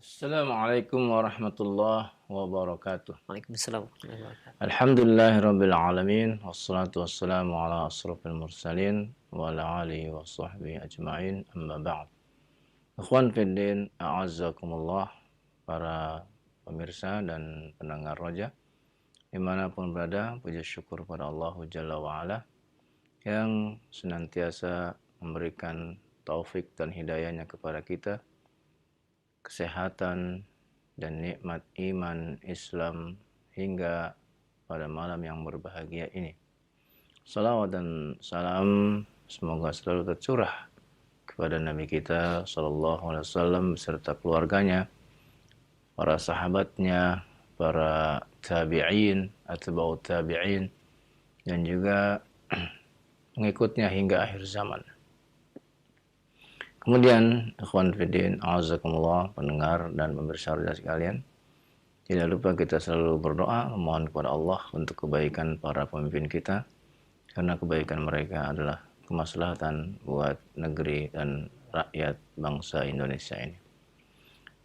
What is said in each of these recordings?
Assalamualaikum warahmatullahi wabarakatuh. Waalaikumsalam warahmatullahi wabarakatuh. Alhamdulillahirabbil alamin wassalatu wassalamu ala asrofil mursalin wa ala alihi wa sahbihi ajmain amma ba'd. Ikhwan fiddin, a'azzakumullah, para pemirsa dan pendengar Roja dimanapun berada, puji syukur pada Allah Jalla wa'ala yang senantiasa memberikan taufik dan hidayahnya kepada kita, kesehatan dan nikmat iman Islam hingga pada malam yang berbahagia ini. Salawat dan salam semoga selalu tercurah kepada Nabi kita Sallallahu Alaihi Wasallam beserta keluarganya, para sahabatnya, para tabi'in, atba'ut tabi'in, dan juga pengikutnya hingga akhir zaman. Kemudian, ikhwan fiddin, a'azakumullah, pendengar dan pemirsa roja sekalian, tidak lupa kita selalu berdoa, memohon kepada Allah untuk kebaikan para pemimpin kita, karena kebaikan mereka adalah kemaslahatan buat negeri dan rakyat bangsa Indonesia ini.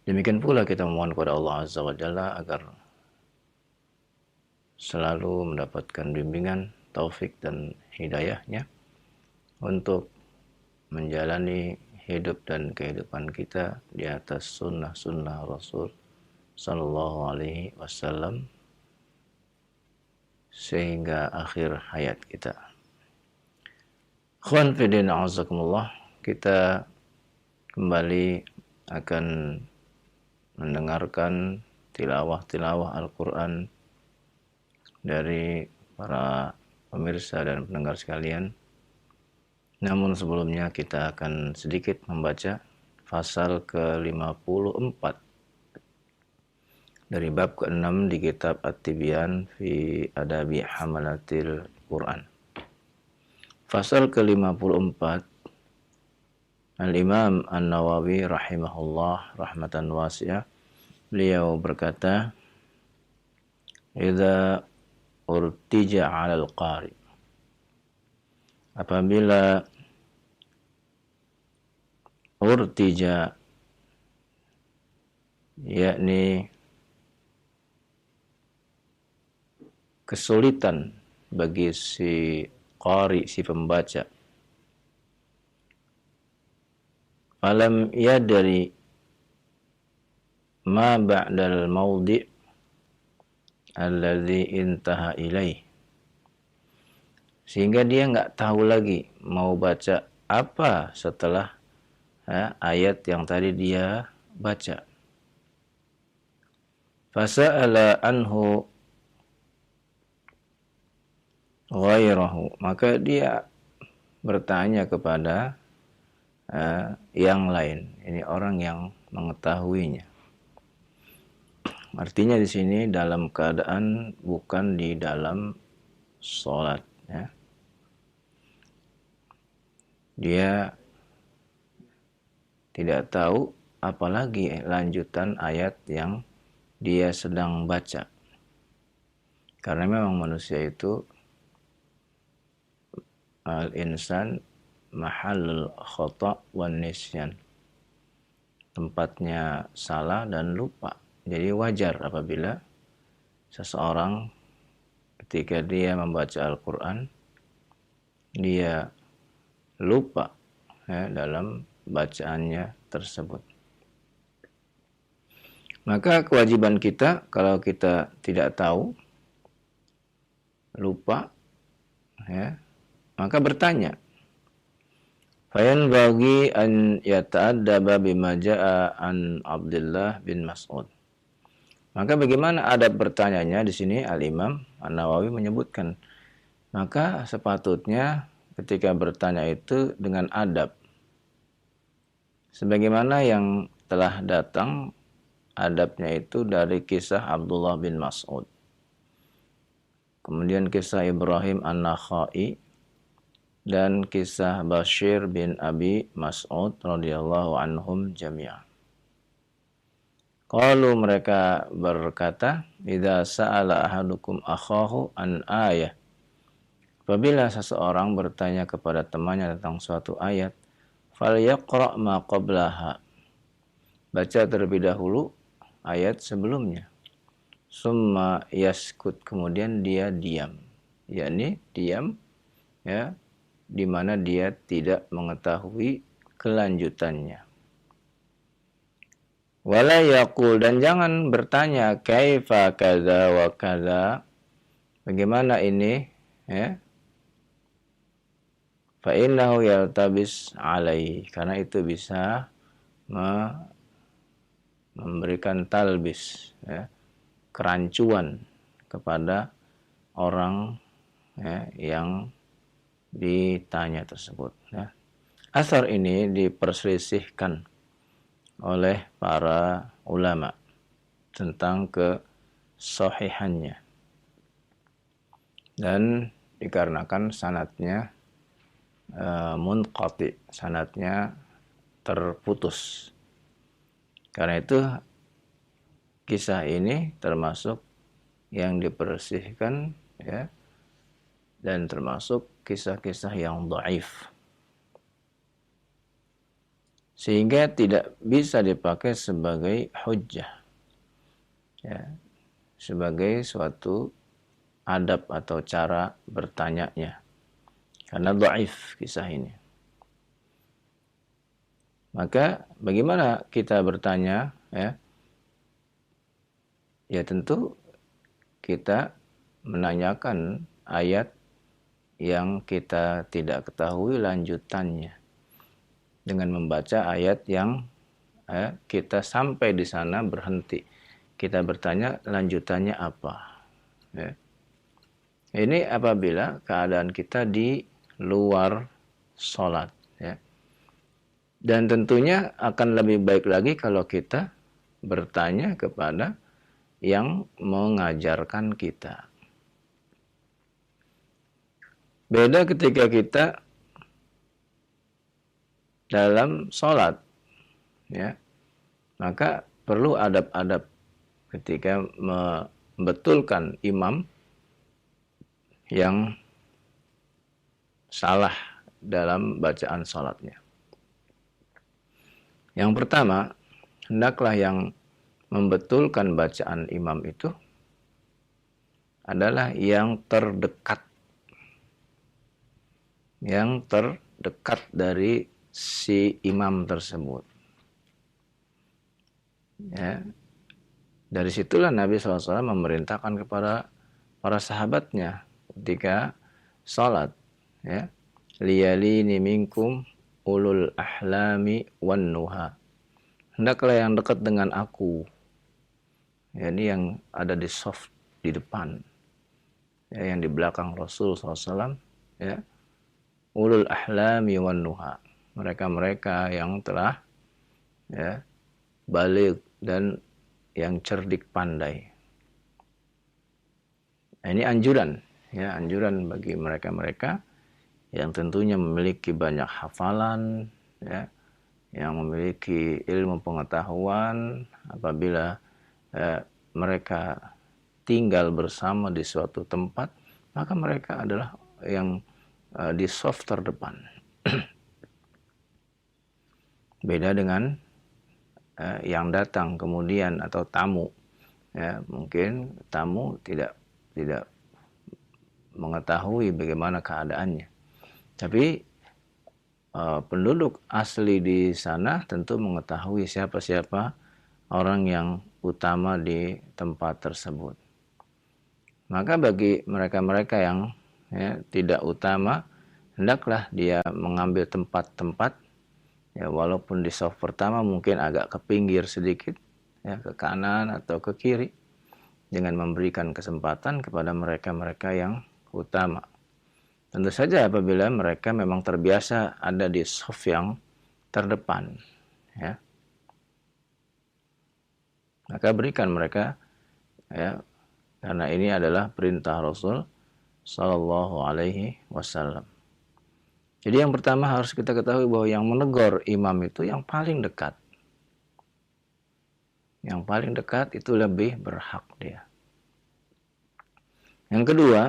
Demikian pula kita memohon kepada Allah Azza wa Jalla agar selalu mendapatkan bimbingan, taufik dan hidayahnya untuk menjalani hidup dan kehidupan kita di atas sunnah-sunnah Rasul Sallallahu Alaihi Wasallam sehingga akhir hayat kita. Ikhwan fillah a'azakumullah, kita kembali akan mendengarkan tilawah Al-Quran dari para pemirsa dan pendengar sekalian. Namun sebelumnya kita akan sedikit membaca pasal ke-54 dari bab ke-6 di kitab At-Tibyan fi Adabi Hamalatil Quran. Pasal ke-54, Al-Imam An-Nawawi rahimahullah rahmatan wasi'ah, beliau berkata, "Idza urtija 'alal qari", apabila urtija yakni kesulitan bagi si qari, si pembaca, falam yadri ma ba'dal maudi' alladhi intaha ilaih, sehingga dia nggak tahu lagi mau baca apa setelah ayat yang tadi dia baca. Fasa'ala anhu ghairahu, maka dia bertanya kepada yang lain, ini orang yang mengetahuinya. Artinya di sini dalam keadaan bukan di dalam sholat, ya. Dia tidak tahu apalagi lanjutan ayat yang dia sedang baca. Karena memang manusia itu al-insan mahallul khata' wan nisyan, tempatnya salah dan lupa. Jadi wajar apabila seseorang ketika dia membaca Al-Quran dia lupa dalam bacaannya tersebut. Maka kewajiban kita kalau kita tidak tahu, lupa, maka bertanya. Fayan bagi an yata'addaba bima ja'a an Abdullah bin Mas'ud. Maka bagaimana adab bertanyanya di sini Al-Imam An-Nawawi menyebutkan. Maka sepatutnya ketika bertanya itu dengan adab. Sebagaimana yang telah datang adabnya itu dari kisah Abdullah bin Mas'ud. Kemudian kisah Ibrahim An-Nakhai dan kisah Bashir bin Abi Mas'ud radhiyallahu anhum jami'an. Qalu, mereka berkata, idza sa'ala ahadukum akhahu an ayah, apabila seseorang bertanya kepada temannya tentang suatu ayat, falyaqra' ma qablaha, baca terlebih dahulu ayat sebelumnya. Summa yaskut, kemudian dia diam. Yakni diam, ya, di mana dia tidak mengetahui kelanjutannya. Wala yaqul, dan jangan bertanya kaifa kadza wa kadza, bagaimana ini, ya. Fa innahu yaltabis alai, karena itu bisa memberikan talbis, ya, kerancuan kepada orang, ya, yang ditanya tersebut, ya. Asar ini diperselisihkan oleh para ulama tentang kesahihannya, dan dikarenakan sanadnya munqati, sanadnya terputus. Karena itu kisah ini termasuk yang dipersihkan, ya, dan termasuk kisah-kisah yang dhaif, sehingga tidak bisa dipakai sebagai hujjah, ya, sebagai suatu adab atau cara bertanyanya, karena dhaif kisah ini. Maka bagaimana kita bertanya, ya? Ya tentu kita menanyakan ayat yang kita tidak ketahui lanjutannya dengan membaca ayat yang kita sampai di sana berhenti. Kita bertanya lanjutannya apa, ya. Ini apabila keadaan kita di luar sholat, ya. Dan tentunya akan lebih baik lagi kalau kita bertanya kepada yang mengajarkan kita. Beda ketika kita dalam sholat, ya, maka perlu adab-adab ketika membetulkan imam yang salah dalam bacaan sholatnya. Yang pertama, hendaklah yang membetulkan bacaan imam itu adalah yang terdekat dari si imam tersebut, ya. Dari situlah Nabi SAW memerintahkan kepada para sahabatnya ketika sholat, ya, liyalini minkum ulul ahlami wan nuha, hendaklah yang dekat dengan aku, ya, ini yang ada di soft di depan, ya, yang di belakang Rasul SAW, ya, ulul ahlami wan nuha, mereka-mereka yang telah, ya, baligh dan yang cerdik pandai. Nah, ini anjuran, ya, anjuran bagi mereka-mereka yang tentunya memiliki banyak hafalan, ya, yang memiliki ilmu pengetahuan. Apabila mereka tinggal bersama di suatu tempat, maka mereka adalah yang di saf terdepan. Beda dengan yang datang kemudian atau tamu, ya, mungkin tamu tidak mengetahui bagaimana keadaannya, tapi penduduk asli di sana tentu mengetahui siapa-siapa orang yang utama di tempat tersebut. Maka bagi mereka-mereka yang, ya, tidak utama, hendaklah dia mengambil tempat-tempat, ya, walaupun di saf pertama mungkin agak ke pinggir sedikit, ya, ke kanan atau ke kiri, dengan memberikan kesempatan kepada mereka-mereka yang utama. Tentu saja apabila mereka memang terbiasa ada di saf yang terdepan, ya, maka berikan mereka, ya, karena ini adalah perintah Rasul Sallallahu Alaihi Wasallam. Jadi yang pertama harus kita ketahui bahwa yang menegur imam itu yang paling dekat. Yang paling dekat itu lebih berhak dia. Yang kedua,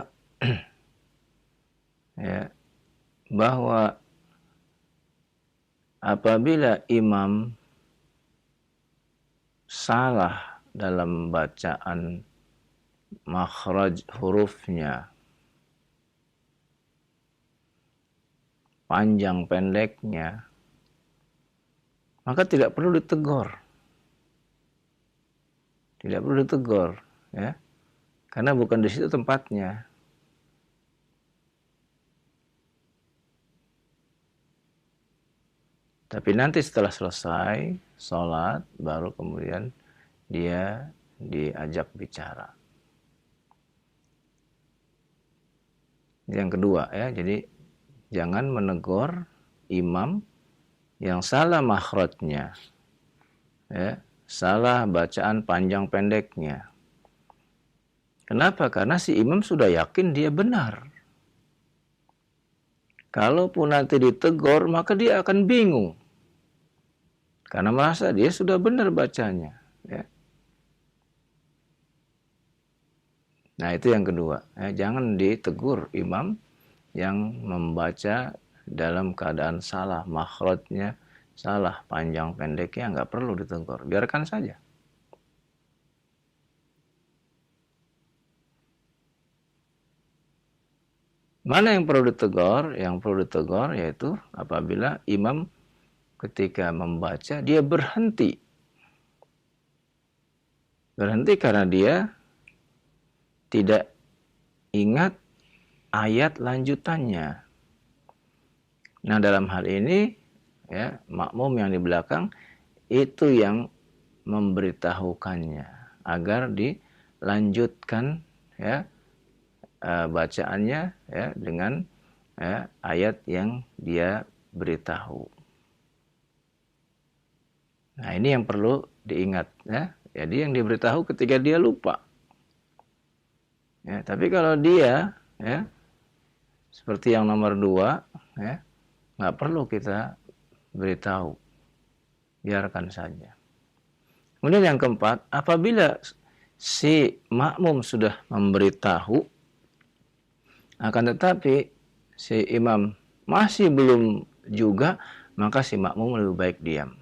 ya, bahwa apabila imam salah dalam bacaan makhraj hurufnya, panjang pendeknya, maka tidak perlu ditegur. Tidak perlu ditegur, ya. Karena bukan di situ tempatnya. Tapi nanti setelah selesai sholat, baru kemudian dia diajak bicara. Yang kedua, ya, jadi jangan menegur imam yang salah makhrajnya, ya, salah bacaan panjang pendeknya. Kenapa? Karena si imam sudah yakin dia benar. Kalaupun nanti ditegur, maka dia akan bingung. Karena merasa dia sudah benar bacanya. Ya. Nah, itu yang kedua. Ya, jangan ditegur imam yang membaca dalam keadaan salah makhrajnya, salah panjang pendeknya, nggak perlu ditegur. Biarkan saja. Mana yang perlu ditegur? Yang perlu ditegur yaitu apabila imam ketika membaca dia berhenti. Berhenti karena dia tidak ingat ayat lanjutannya. Nah, dalam hal ini, ya, makmum yang di belakang itu yang memberitahukannya agar dilanjutkan, ya, bacaannya, ya, dengan, ya, ayat yang dia beritahu. Nah, ini yang perlu diingat, ya. Jadi yang diberitahu ketika dia lupa. Ya, tapi kalau dia, ya, seperti yang nomor 2, ya, nggak perlu kita beritahu. Biarkan saja. Kemudian yang keempat, apabila si makmum sudah memberitahu, akan tetapi si imam masih belum juga, maka si makmum lebih baik diam.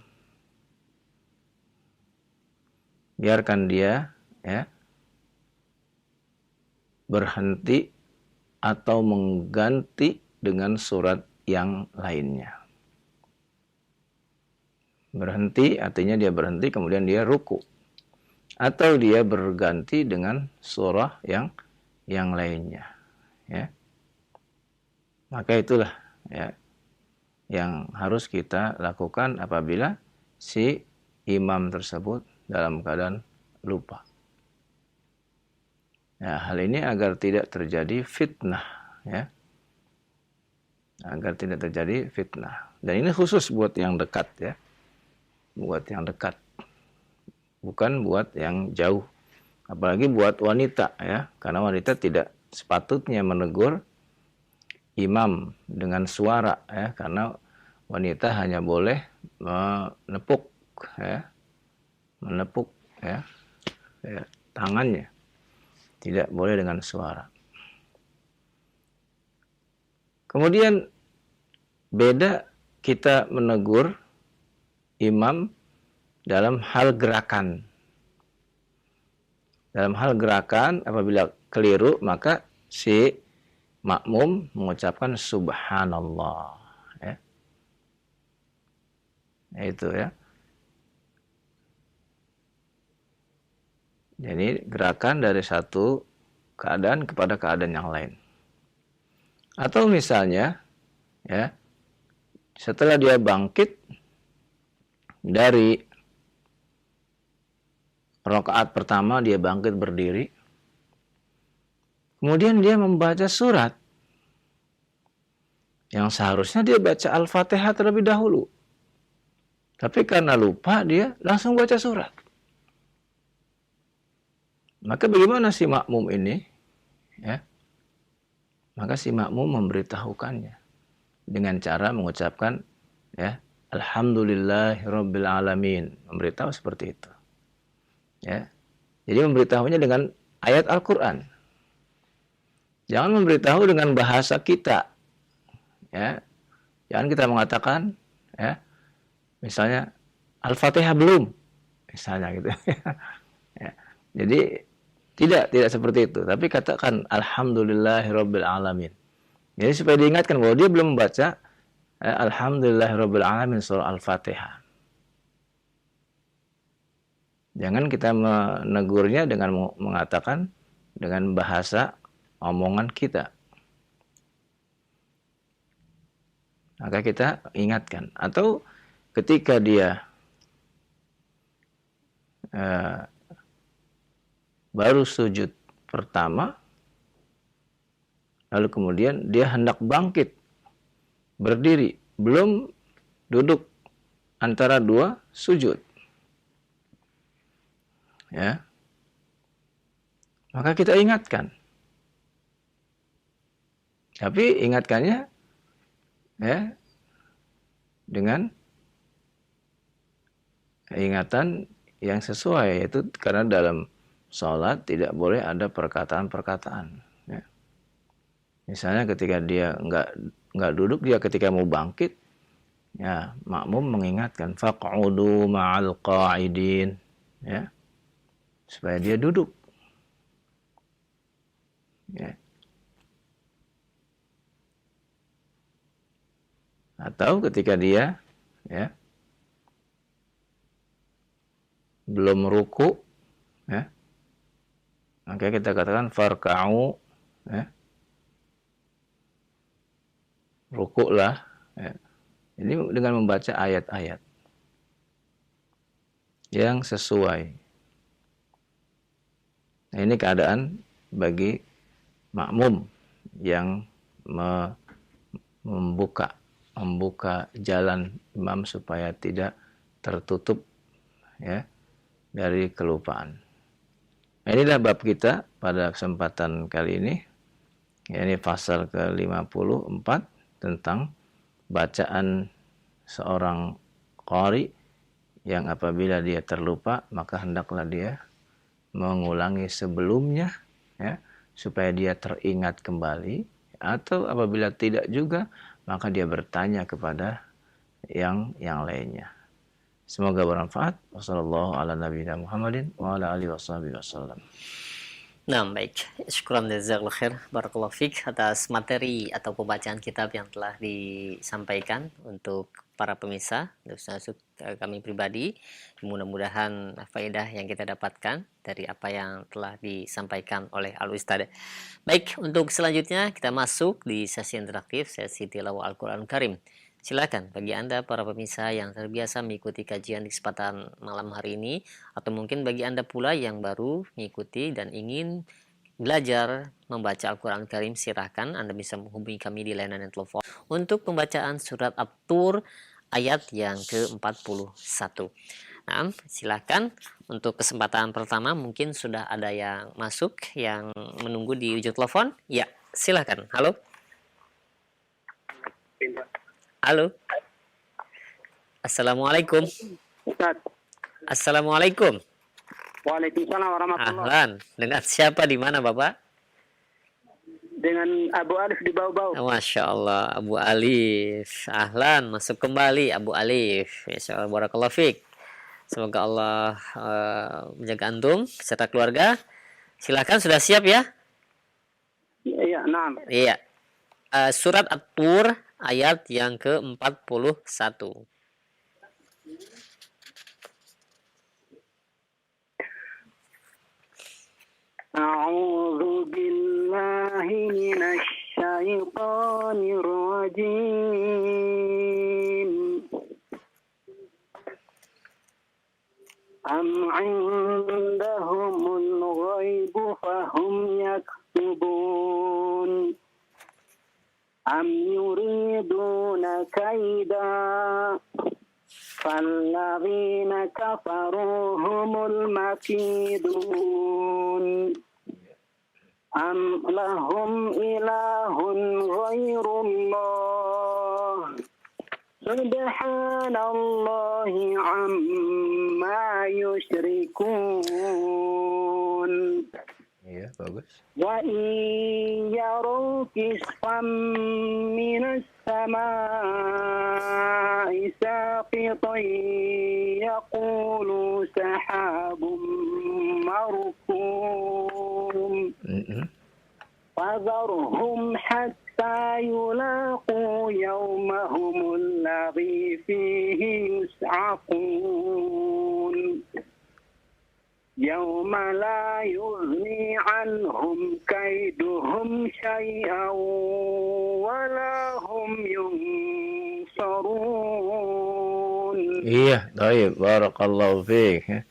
Biarkan dia, ya, berhenti atau mengganti dengan surat yang lainnya. Berhenti artinya dia berhenti kemudian dia ruku. Atau dia berganti dengan surah yang lainnya. Ya. Maka itulah, ya, yang harus kita lakukan apabila si imam tersebut dalam keadaan lupa. Ya, hal ini agar tidak terjadi fitnah, ya. Agar tidak terjadi fitnah. Dan ini khusus buat yang dekat, ya. Buat yang dekat. Bukan buat yang jauh. Apalagi buat wanita, ya. Karena wanita tidak sepatutnya menegur imam dengan suara, ya, karena wanita hanya boleh menepuk, ya, ya, tangannya, tidak boleh dengan suara. Kemudian beda kita menegur imam dalam hal gerakan. Dalam hal gerakan, apabila keliru, maka si makmum mengucapkan subhanallah, ya. Itu, ya. Jadi gerakan dari satu keadaan kepada keadaan yang lain. Atau misalnya, ya, setelah dia bangkit dari rakaat pertama, dia bangkit berdiri. Kemudian dia membaca surat yang seharusnya dia baca Al-Fatihah terlebih dahulu. Tapi karena lupa, dia langsung baca surat. Maka bagaimana si makmum ini? Ya. Maka si makmum memberitahukannya dengan cara mengucapkan, ya, Alhamdulillahirabbil alamin. Memberitahu seperti itu. Ya. Jadi memberitahunya dengan ayat Al-Qur'an. Jangan memberitahu dengan bahasa kita. Ya. Jangan kita mengatakan, ya, misalnya Al-Fatihah belum. misalnya gitu. Ya. Jadi tidak seperti itu, tapi katakan alhamdulillahirabbil alamin. Jadi supaya diingatkan bahwa dia belum membaca alhamdulillahirabbil alamin surah Al-Fatihah. Jangan kita menegurnya dengan mengatakan dengan bahasa omongan kita. Maka kita ingatkan. Atau ketika dia baru sujud pertama, lalu kemudian dia hendak bangkit, berdiri, belum duduk antara dua sujud. Ya. Maka kita ingatkan. Tapi ingatkannya ya dengan ingatan yang sesuai, yaitu karena dalam sholat tidak boleh ada perkataan-perkataan. Ya. Misalnya ketika dia nggak duduk, dia ketika mau bangkit, ya makmum mengingatkan faq'udu ma'al qa'idin, ya, supaya dia duduk. Ya. Atau ketika dia ya belum ruku, ya, maka kita katakan farka'u, ya, rukuklah, ya. Ini dengan membaca ayat-ayat yang sesuai. Nah, ini keadaan bagi makmum yang membuka jalan imam supaya tidak tertutup ya dari kelupaan. Nah, inilah bab kita pada kesempatan kali ini. Ya, ini pasal ke-54 tentang bacaan seorang qari yang apabila dia terlupa maka hendaklah dia mengulangi sebelumnya ya supaya dia teringat kembali, atau apabila tidak juga maka dia bertanya kepada yang lainnya. Semoga bermanfaat. Wassalamualaikum. Nah, baik. Syukran jazakallahu khair. Barakallahu fiik atas materi atau pembacaan kitab yang telah disampaikan untuk para pemirsa, untuk kami pribadi. Mudah-mudahan faedah yang kita dapatkan dari apa yang telah disampaikan oleh Al-Ustadz. Baik, untuk selanjutnya kita masuk di sesi interaktif, sesi tilawah Al-Quran Karim. Silakan bagi Anda para pemirsa yang terbiasa mengikuti kajian di kesempatan malam hari ini, atau mungkin bagi Anda pula yang baru mengikuti dan ingin belajar membaca Al-Quran Karim, silahkan Anda bisa menghubungi kami di layanan telepon untuk pembacaan surat At-Tur ayat yang ke-41. Nah, silakan untuk kesempatan pertama, mungkin sudah ada yang masuk yang menunggu di ujung telepon. Ya, silakan. Halo. Halo. Assalamualaikum. Ustaz. Assalamualaikum. Waalaikumsalam warahmatullahi. Ahlan. Dengan siapa di mana, Bapak? Dengan Abu Alif di Bau-Bau. Masya Allah, Abu Alif. Ahlan, masuk kembali Abu Alif. Masya Allah, barakallahu fiik. Semoga Allah menjaga antum serta keluarga. Silakan, sudah siap ya? Iya, nah. Iya. Surat At-Tur ayat yang ke-41. A'udzu billahi minasy syaithanir rajim. Am 'indahumul ghaibu fahum yaktubun. Am yuriduna kaida falladzina kafaru humul makidun. Am lahum ilahun ghairullah. Subhanallahi amma yusyrikun. Iya, bagus. Wa in yaraw kisfam minas السماء ساقطا يقول سحاب مركوم فذرهم حتى يلاقوا يومهم الذي فيه يسعقون يوم لا يغني عنهم كيدهم شيئا ولا هم ينصرون. Iya, baik. Barakallahu fiik. Ya.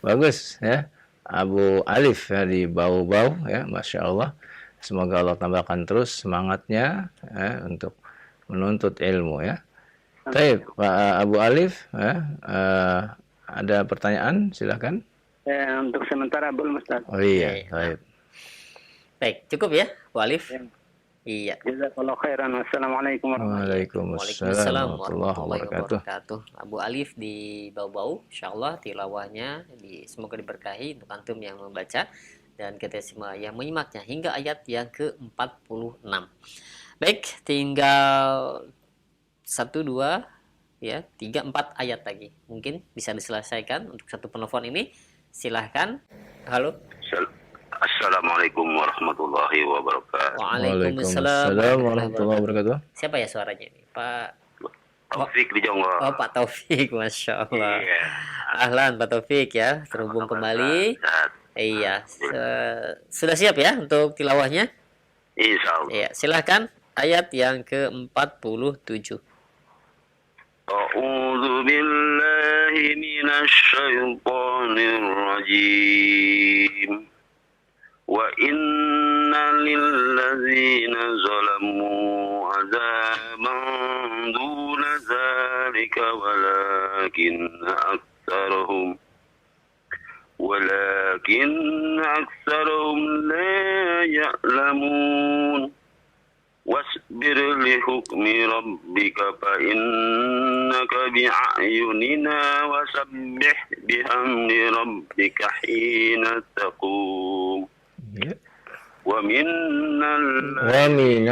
Bagus ya. Abu Alif ya, di Bau-Bau ya, Masya Allah. Semoga Allah tambahkan terus semangatnya ya, untuk menuntut ilmu ya. Baik, Pak Abu Alif ya, ada pertanyaan? Silakan. Untuk sementara belum, Ustaz. Oh iya, baik. Baik, cukup ya, Bu Alif? Iya. Jazakallahu khairan. Wassalamualaikum Waalaikumsalam warahmatullahi wabarakatuh. Abu Alif di Bau-Bau, insyaallah tilawahnya semoga diberkahi untuk antum yang membaca dan kita semua yang menyimaknya hingga ayat yang ke-46. Baik, tinggal 1, 2, ya, 3, 4 ayat lagi. Mungkin bisa diselesaikan untuk satu penelpon ini. Silahkan. Halo. Assalamualaikum warahmatullahi wabarakatuh. Waalaikumsalam warahmatullahi wabarakatuh. Siapa ya suaranya ini? Pak Taufik di Jonggol. Oh, Pak Taufik, Masya Allah. Iya. Ahlan, Pak Taufik ya. Terhubung kembali. Ustaz. Iya. Sudah siap ya untuk tilawahnya? Insya Allah. Iya, silahkan. Ayat yang ke-47. A'udzu billahi minasy syaithanir rajim. Wa inna lilladzina zalamu azaban duna zalika walakin aktsaruhum la ya'lamun. Wasbir li hukmi rabbika fa innaka bi'ayunina wasabbih bihamdi rabbika hina taqum. Ya. Wa minal laili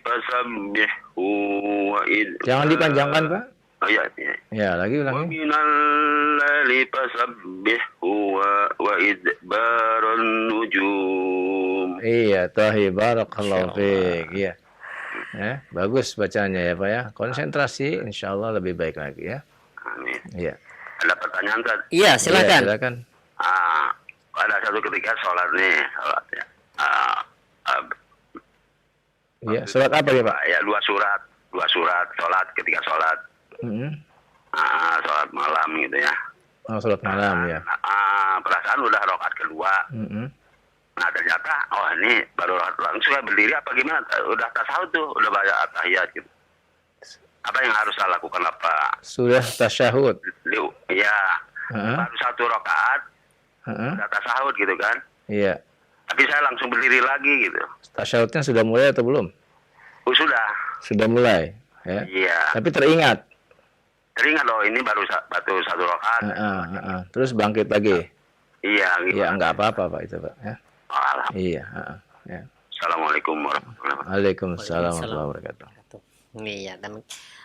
fasabbihhu wa Jangan dipanjangkan, Pak. Ayatnya. Ya, lagi Wa ulangi. minal laili fasabbihhu wa idbaran nujum. Iya, tahi barakallahu fiik. Iya. Ya, bagus bacanya ya, Pak ya. Konsentrasi insyaallah lebih baik lagi ya. Amin. Iya. Ada pertanyaan, Ustaz? Iya, silakan. Iya, silakan. Ada satu ketika sholat ya. Iya, surat apa ya, Pak? Ya, dua surat sholat ketika sholat. Sholat malam gitu ya. Oh, surat malam ya. Perasaan udah rakaat kedua. Nah, ternyata ini baru langsung berdiri apa gimana? Udah tasawuf tuh, udah baca tahiyat gitu. Apa yang harus saya lakukan apa? Sudah tasyahud. Iya. Baru satu rakaat. Udah tasawuf gitu kan. Iya. Tapi saya langsung berdiri lagi gitu. Tasyahudnya sudah mulai atau belum? Oh, sudah. Sudah mulai, ya. Iya. Tapi teringat. Teringat loh, ini baru satu rakaat. Terus bangkit lagi. Iya, gitu. Iya, enggak apa-apa, Pak, itu, Pak, ya. Iya, ya. Assalamualaikum warahmatullahi wabarakatuh. Waalaikumsalam warahmatullahi wabarakatuh. Iya,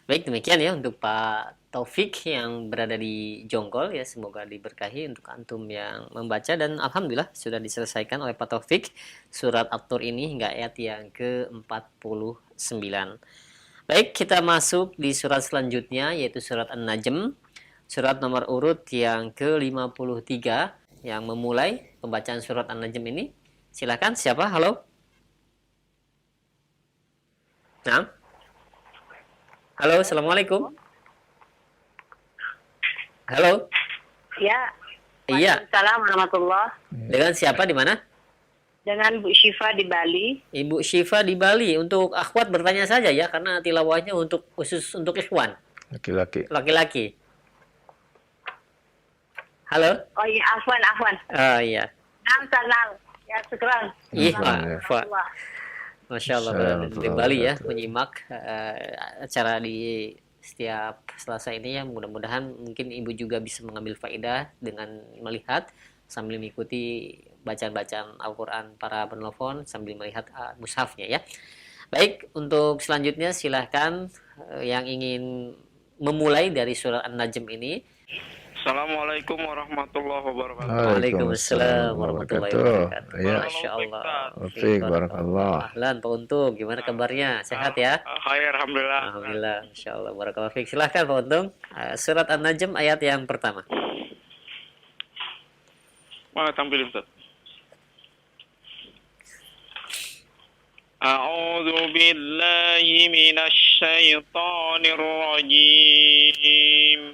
baik demikian ya untuk Pak Taufik yang berada di Jonggol ya, semoga diberkahi untuk antum yang membaca dan alhamdulillah sudah diselesaikan oleh Pak Taufik surat At-Tur ini hingga ayat yang ke-49. Baik, kita masuk di surat selanjutnya yaitu surat An-Najm, surat nomor urut yang ke-53 yang memulai pembacaan surat An-Najm ini. Silakan, siapa? Halo. Nah. Halo, assalamualaikum. Halo. Ya. Iya. Waalaikumsalam warahmatullahi. Dengan siapa di mana? Dengan Bu Syifa di Bali. Ibu Syifa di Bali. Untuk akhwat bertanya saja ya, karena tilawahnya untuk khusus untuk ikhwan. Laki-laki. Laki-laki. Halo. Oh iya, Afwan. Oh iya. Salam. Ya, syukran. Iya, Pak. Wah. Masya Allah, Assalamualaikum di Bali ya, menyimak acara di setiap Selasa ini ya. Mudah-mudahan mungkin Ibu juga bisa mengambil faedah dengan melihat sambil mengikuti bacaan-bacaan Al-Quran para penelpon sambil melihat mushafnya ya. Baik, untuk selanjutnya silahkan yang ingin memulai dari surat An-Najm ini. Assalamualaikum warahmatullahi wabarakatuh. Waalaikumsalam warahmatullahi wabarakatuh. Ya. Masya Allah. Fiik, barakallah. Ahlan, Pak Untung, gimana kabarnya? Sehat ya? Khair, alhamdulillah. Alhamdulillah, Masya Allah, barakallah fiik. Silahkan Pak Untung, surat An-Najm ayat yang pertama. Mana tampilin Ustaz? A'udzu billahi minasy syaithanir rajim.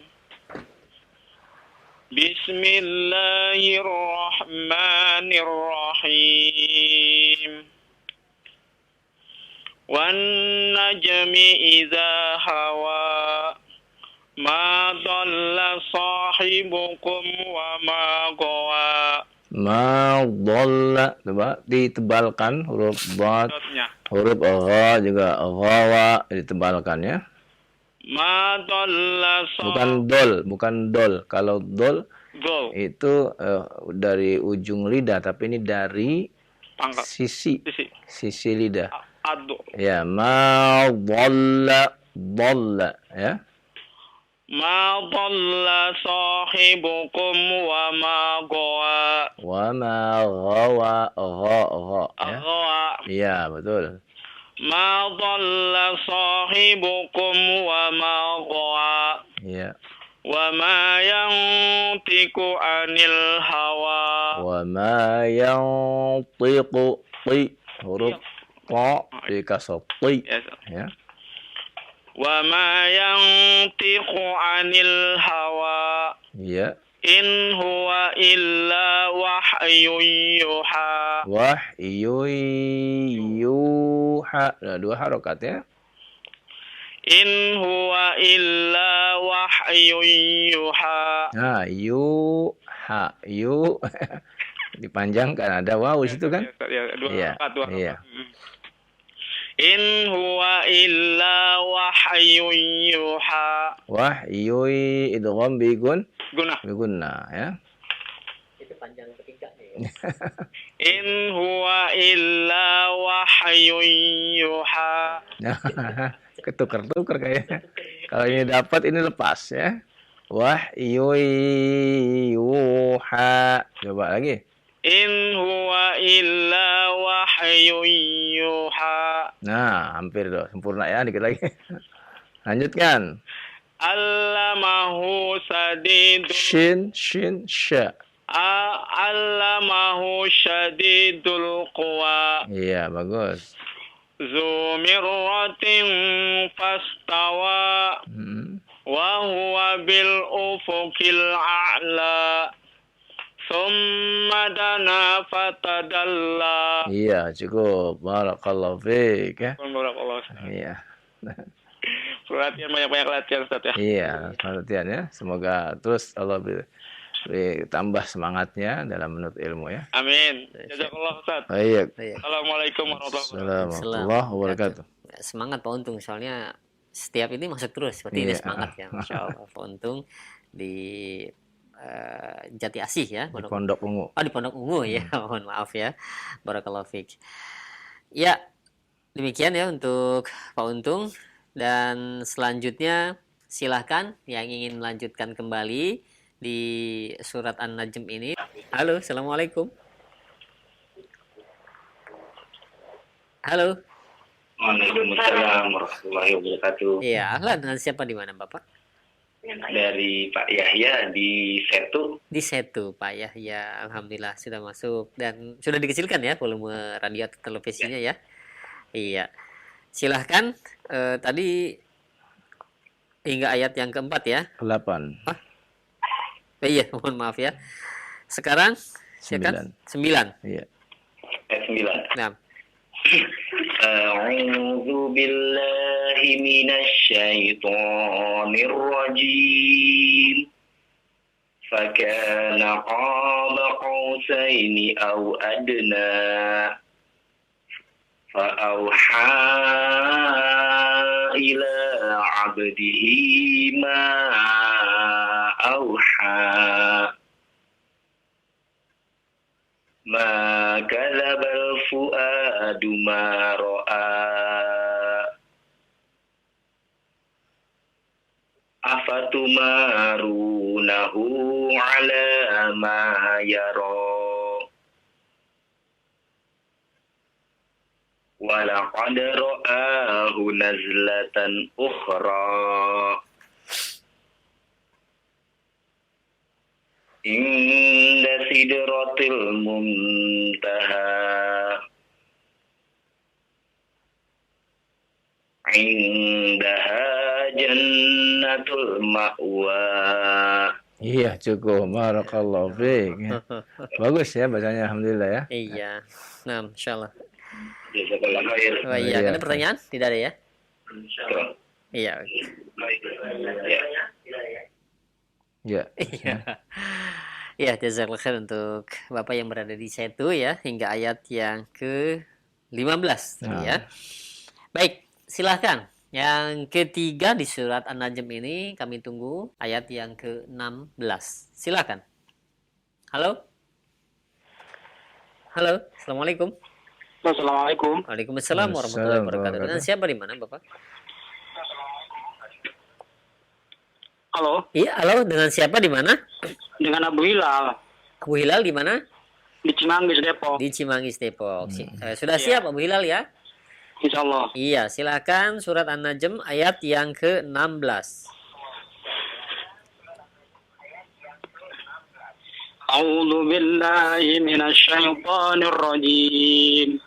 Bismillahirrahmanirrahim. Wan najmi idza hawa ma dhalla sahibukum wa ma gawa. Ma dhalla, coba ditebalkan huruf dhad, huruf gha juga ghawa ditebalkan ya. Ma dhalla Bukan dol. Kalau dol itu dari ujung lidah, tapi ini dari pangkat sisi lidah. Adu. Ya, ma dhalla ya. Ma dhalla sahibukum wa ma gawa. Wa ma ghawa ya. Gawa. Iya, betul. Ma dhalla sahibukum wa ma gawa. Iya. Wa ma yantiqu anil hawa. Wa ma yantiqu huruf ta dikasih ya. Wa ma yantiqu anil hawa. Iya. In huwa illa wahyun yuha. Wahyun yuha. Nah, 2 harokat ya. In huwa illa wahyun yuha. Nah, yuha. Dipanjangkan, ada waw di situ kan? Iya. Iya. In huwa illa wahyun yuha. Wahyun idgham bigun Guna. bigunna ya. Itu panjang ketiga nih. In huwa illa wahyun yuha. Ketukar-tukar kayaknya. Kalau ini dapat, ini lepas ya. Wahyun yuha. Coba lagi. In huwa illa wahyun yuha. Nah, hampir loh, sempurna ya, dikit lagi. Lanjutkan. Allamahu sadidul Shin, sya. Allamahu shadidul quwa. Iya, bagus. Zu mirratin fastawa. Wa huwa bil ufuqil a'la. Summa dana fatadalla. Iya, cukup. Barakallahu fiik ya. Barakallah. Iya. Latihan, banyak-banyak latihan Ustaz ya. Iya, latihan ya. Semoga terus Allah beri tambah semangatnya dalam menuntut ilmu ya. Amin. Jazakallah Ustaz. Baik. Assalamualaikum Warahmatullahi wabarakatuh. Semangat Pak Untung, soalnya setiap ini masuk terus seperti ini semangat ya. Masya Allah, Pak Untung di Jati Asih ya. Di Pondok Ungu. Oh, di Pondok Ungu ya. Mohon maaf ya. Barakallahu fiik. Ya, demikian ya untuk Pak Untung. Dan selanjutnya silahkan yang ingin melanjutkan kembali di surat An-Najm ini. Halo, Assalamualaikum. Halo. Waalaikumsalam warahmatullahi wabarakatuh. Iya, ahlan, dengan siapa di mana Bapak? Dari Pak Yahya di Setu. Di Setu, Pak Yahya. Alhamdulillah sudah masuk dan sudah dikecilkan ya volume radio atau televisinya ya. Iya. Silahkan tadi hingga ayat yang keempat ya. 8. Iya, mohon maaf ya. Sekarang silakan 9. Iya. Ayat 9. Nah. A'udzu billahi minasy syaithanir rajim. Fakana qaba qausaini aw adna. Fa'auha ila 'abdihi ma auha ma kadzabal fuadu ma ra'a afatumarunahu ala ma yara walaqad ra'ahu nazlatan ukhra inda sidratil muntaha indaha jannatul ma'wa. Iya, cukup. Barakallahu fiik. Bagus ya bacanya, alhamdulillah ya. Iya. Nah, insyaallah. Jazakallah khair. Oh iya, ada pertanyaan? Tidak ada ya? Iya. Ya. Iya. Ya, jazakallah khair untuk Bapak yang berada di situ ya, hingga ayat yang ke-15 tadi ya. Baik, silahkan. Yang ketiga di surat An-Najm ini kami tunggu ayat yang ke-16. Silahkan. Halo? Halo, Assalamualaikum. Assalamualaikum. Waalaikumsalam warahmatullahi wabarakatuh. Dengan siapa di mana, Bapak? Halo, Iya, halo, dengan siapa di mana? dengan Abu Hilal Abu Hilal di mana? di Cimanggis Depok. Di Cimanggis Depok. Sudah siap Abu Hilal ya? Insya Allah. Iya, silakan surat An-Najm ayat yang ke-16. A'udzu billahi minasy syaithanir rajim.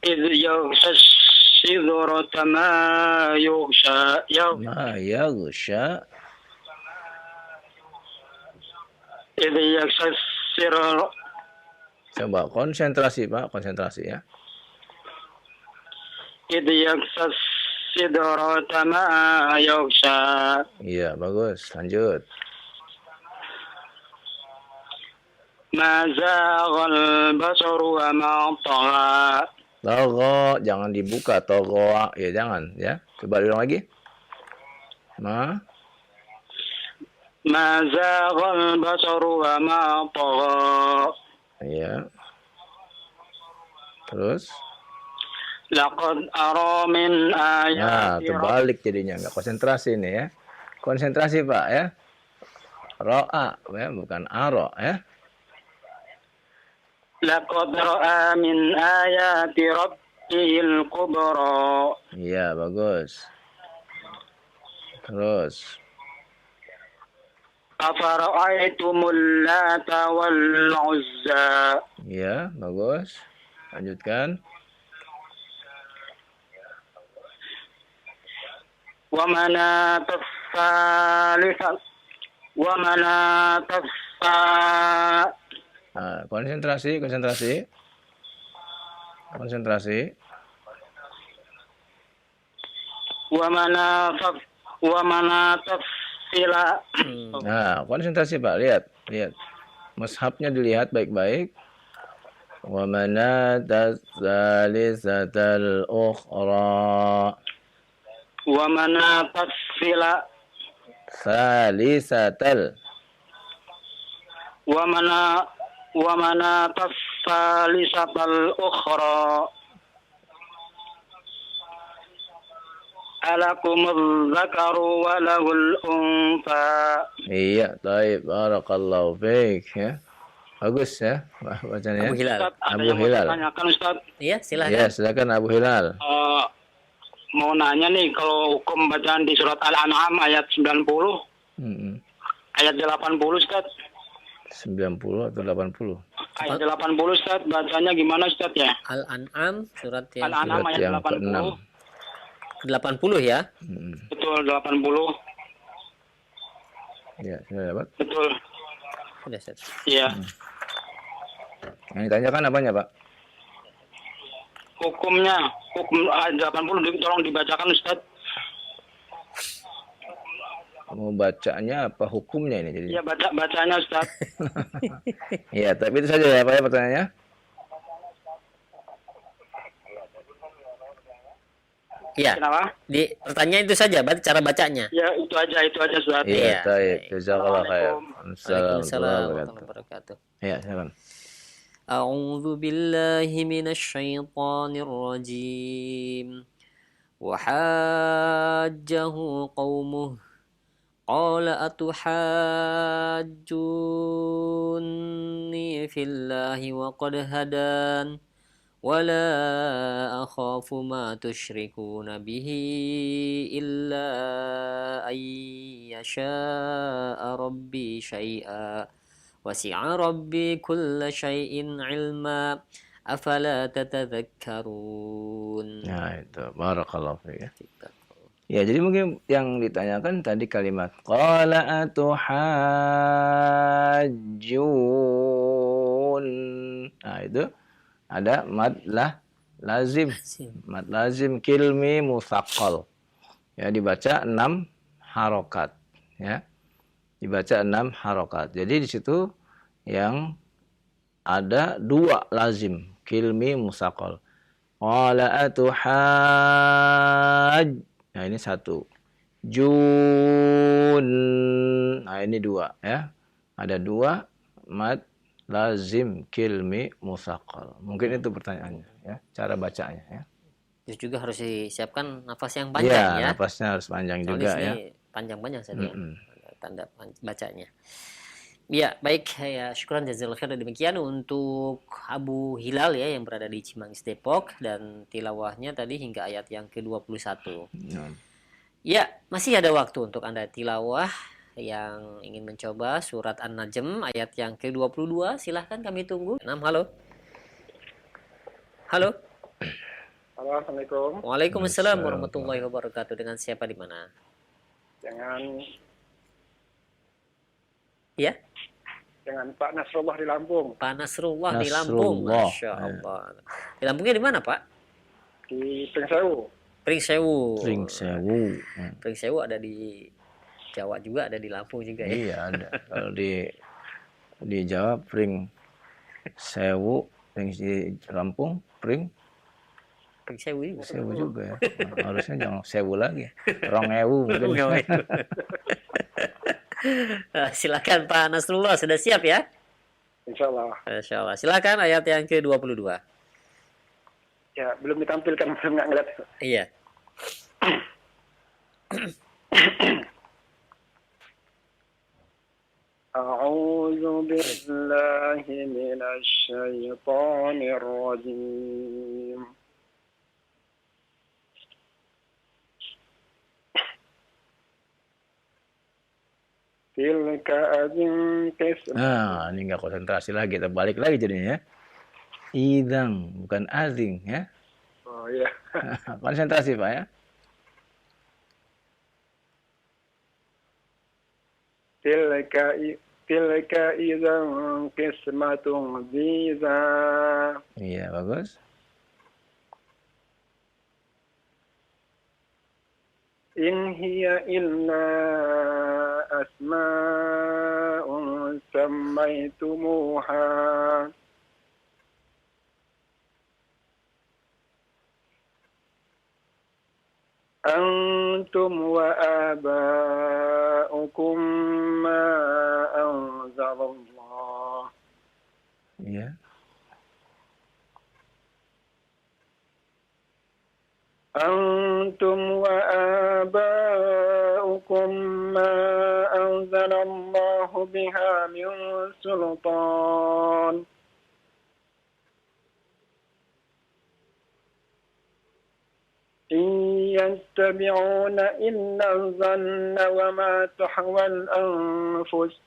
إذ يغشى السدرة ما يغشى Ma yaghsha. إذ يغشى السدرة. Coba konsentrasi Pak, konsentrasi ya. إذ يغشى السدرة ما يغشى. Iya, bagus. Lanjut. ما زاغ البصر وما طغى. Togho, jangan dibuka. Togho, ya jangan ya. Coba ulang lagi. Ma زاغ البصر وما طغى. Iya. Terus? لقد أرى من Nah, آيات terbalik jadinya. Nggak konsentrasi nih ya. Konsentrasi Pak ya. Ro'a, ya, bukan aro ya. لقد رأى من آيات ربه الكبرى. Iya, bagus. Terus. أفرأيتم اللات والعزى. Iya, bagus. Lanjutkan. ومناة الثالثة. ومناة الثالثة. Nah, konsentrasi. Konsentrasi. ومناة الثالثة. Nah, konsentrasi Pak. Lihat. Mushafnya dilihat baik-baik. Wa manata tsalisatal ukhra. ومناة الثالثة. Salisatal. ومناة الثالثة الأخرى. ألكم الذكر وله الأنثى. Iya, baik. Barakallahu fiik ya. Bagus ya bacanya. Abu Hilal. Ustaz, ada Abu yang mau Hilal. ditanyakan, Ustaz. Iya, silakan. Iya, silakan Abu Hilal. Mau nanya nih, kalau hukum bacaan di surat Al-An'am ayat 90, ayat 80, Ustaz. 90 atau 80? Ayat 80, Ustaz, bacanya gimana, Ustaz, ya? Al-An'am surat yang Al-An'am Surat ayat yang 80. ke-80 ya. Betul, 80. Ya, sudah dapat. Betul. Sudah, Ustaz. Iya. Yang ditanyakan apanya, Pak? Hukumnya, hukum ayat 80 tolong dibacakan, Ustaz. Mau bacanya apa hukumnya ini jadi? Iya, bacanya, Ustaz. Iya, tapi itu saja ya Pak ya pertanyaannya. Iya. Kenapa? Di pertanyaan itu saja, berarti cara bacanya. Ya, itu aja Ustaz. Iya, baik. Jazakallah khair. Waalaikumsalam warahmatullahi wabarakatuh. Ya, silakan. A'udzu billahi minasy syaithanir rajim. Wa hajjahu qaumuhu qala atuhajjunni fillahi wa qad hadan ولا أخاف ما تشركون به إلا أن يشاء ربي شيئا وسع ربي كل شيء علما أفلا تتذكرون. Nah, itu barakallahu fiik. Ya, jadi mungkin yang ditanyakan tadi kalimat qala atuhajjun. Nah, itu ada mad lazim. Mad lazim kilmi musaqqal. Ya, dibaca 6 harokat, ya. Dibaca 6 harokat. Jadi di situ yang ada 2 lazim, kilmi musaqqal. Qala atuhaj. Nah, ini 1. Jun. Nah, ini 2, ya. Ada 2 mad lazim kilmi musaqqal. Mungkin itu pertanyaannya, ya, cara bacanya, ya. Itu juga harus disiapkan nafas yang panjang, ya. Nafasnya harus panjang juga, ya. Panjang-panjang saja tanda bacanya. Ya, baik, ya, syukran jazakallahu khair. Demikian untuk Abu Hilal, ya, yang berada di Cimanggis Depok, dan tilawahnya tadi hingga ayat yang ke-21. Ya, masih ada waktu untuk Anda tilawah yang ingin mencoba surat An-Najm ayat yang ke-22, silahkan kami tunggu. 6, halo. Halo. Halo, Assalamualaikum. Waalaikumsalam warahmatullahi wabarakatuh. Dengan siapa di mana? Dengan Pak Nasrullah di Lampung. Pak Nasrullah di Lampung. Masya Allah. Di Lampungnya di mana, Pak? Di Pringsewu. Pringsewu ada di Jawa juga, ada di Lampung juga, ya. Iya, ada. Kalau di Jawa Pringsewu, di Lampung Pringsewu juga, ya. Nah, harusnya jangan sewu lagi. Rongewu mungkin. Silakan Pak Nasrullah, sudah siap, ya? Insyaallah. Insyaallah. Silakan ayat yang ke-22. Ya, belum ditampilkan, belum nggak ngeliat. Iya. A'udzu billahi minasy syaithanir rajim. Tilka azim qism. Nah, ini nggak konsentrasi lagi, kita balik lagi jadinya, ya. Idang, bukan azing, ya. Oh iya. Konsentrasi, Pak, ya. Tilka idzan qismatun dhiza. Iya, bagus. In hiya illa asma'un sammaytumuha antum wa aba'ukum ma anzalallah. Iya. Antum wa aba'ukum ma anzalallahu biha min sultan. يتبعون إلا الظن وما تحوى الأنفس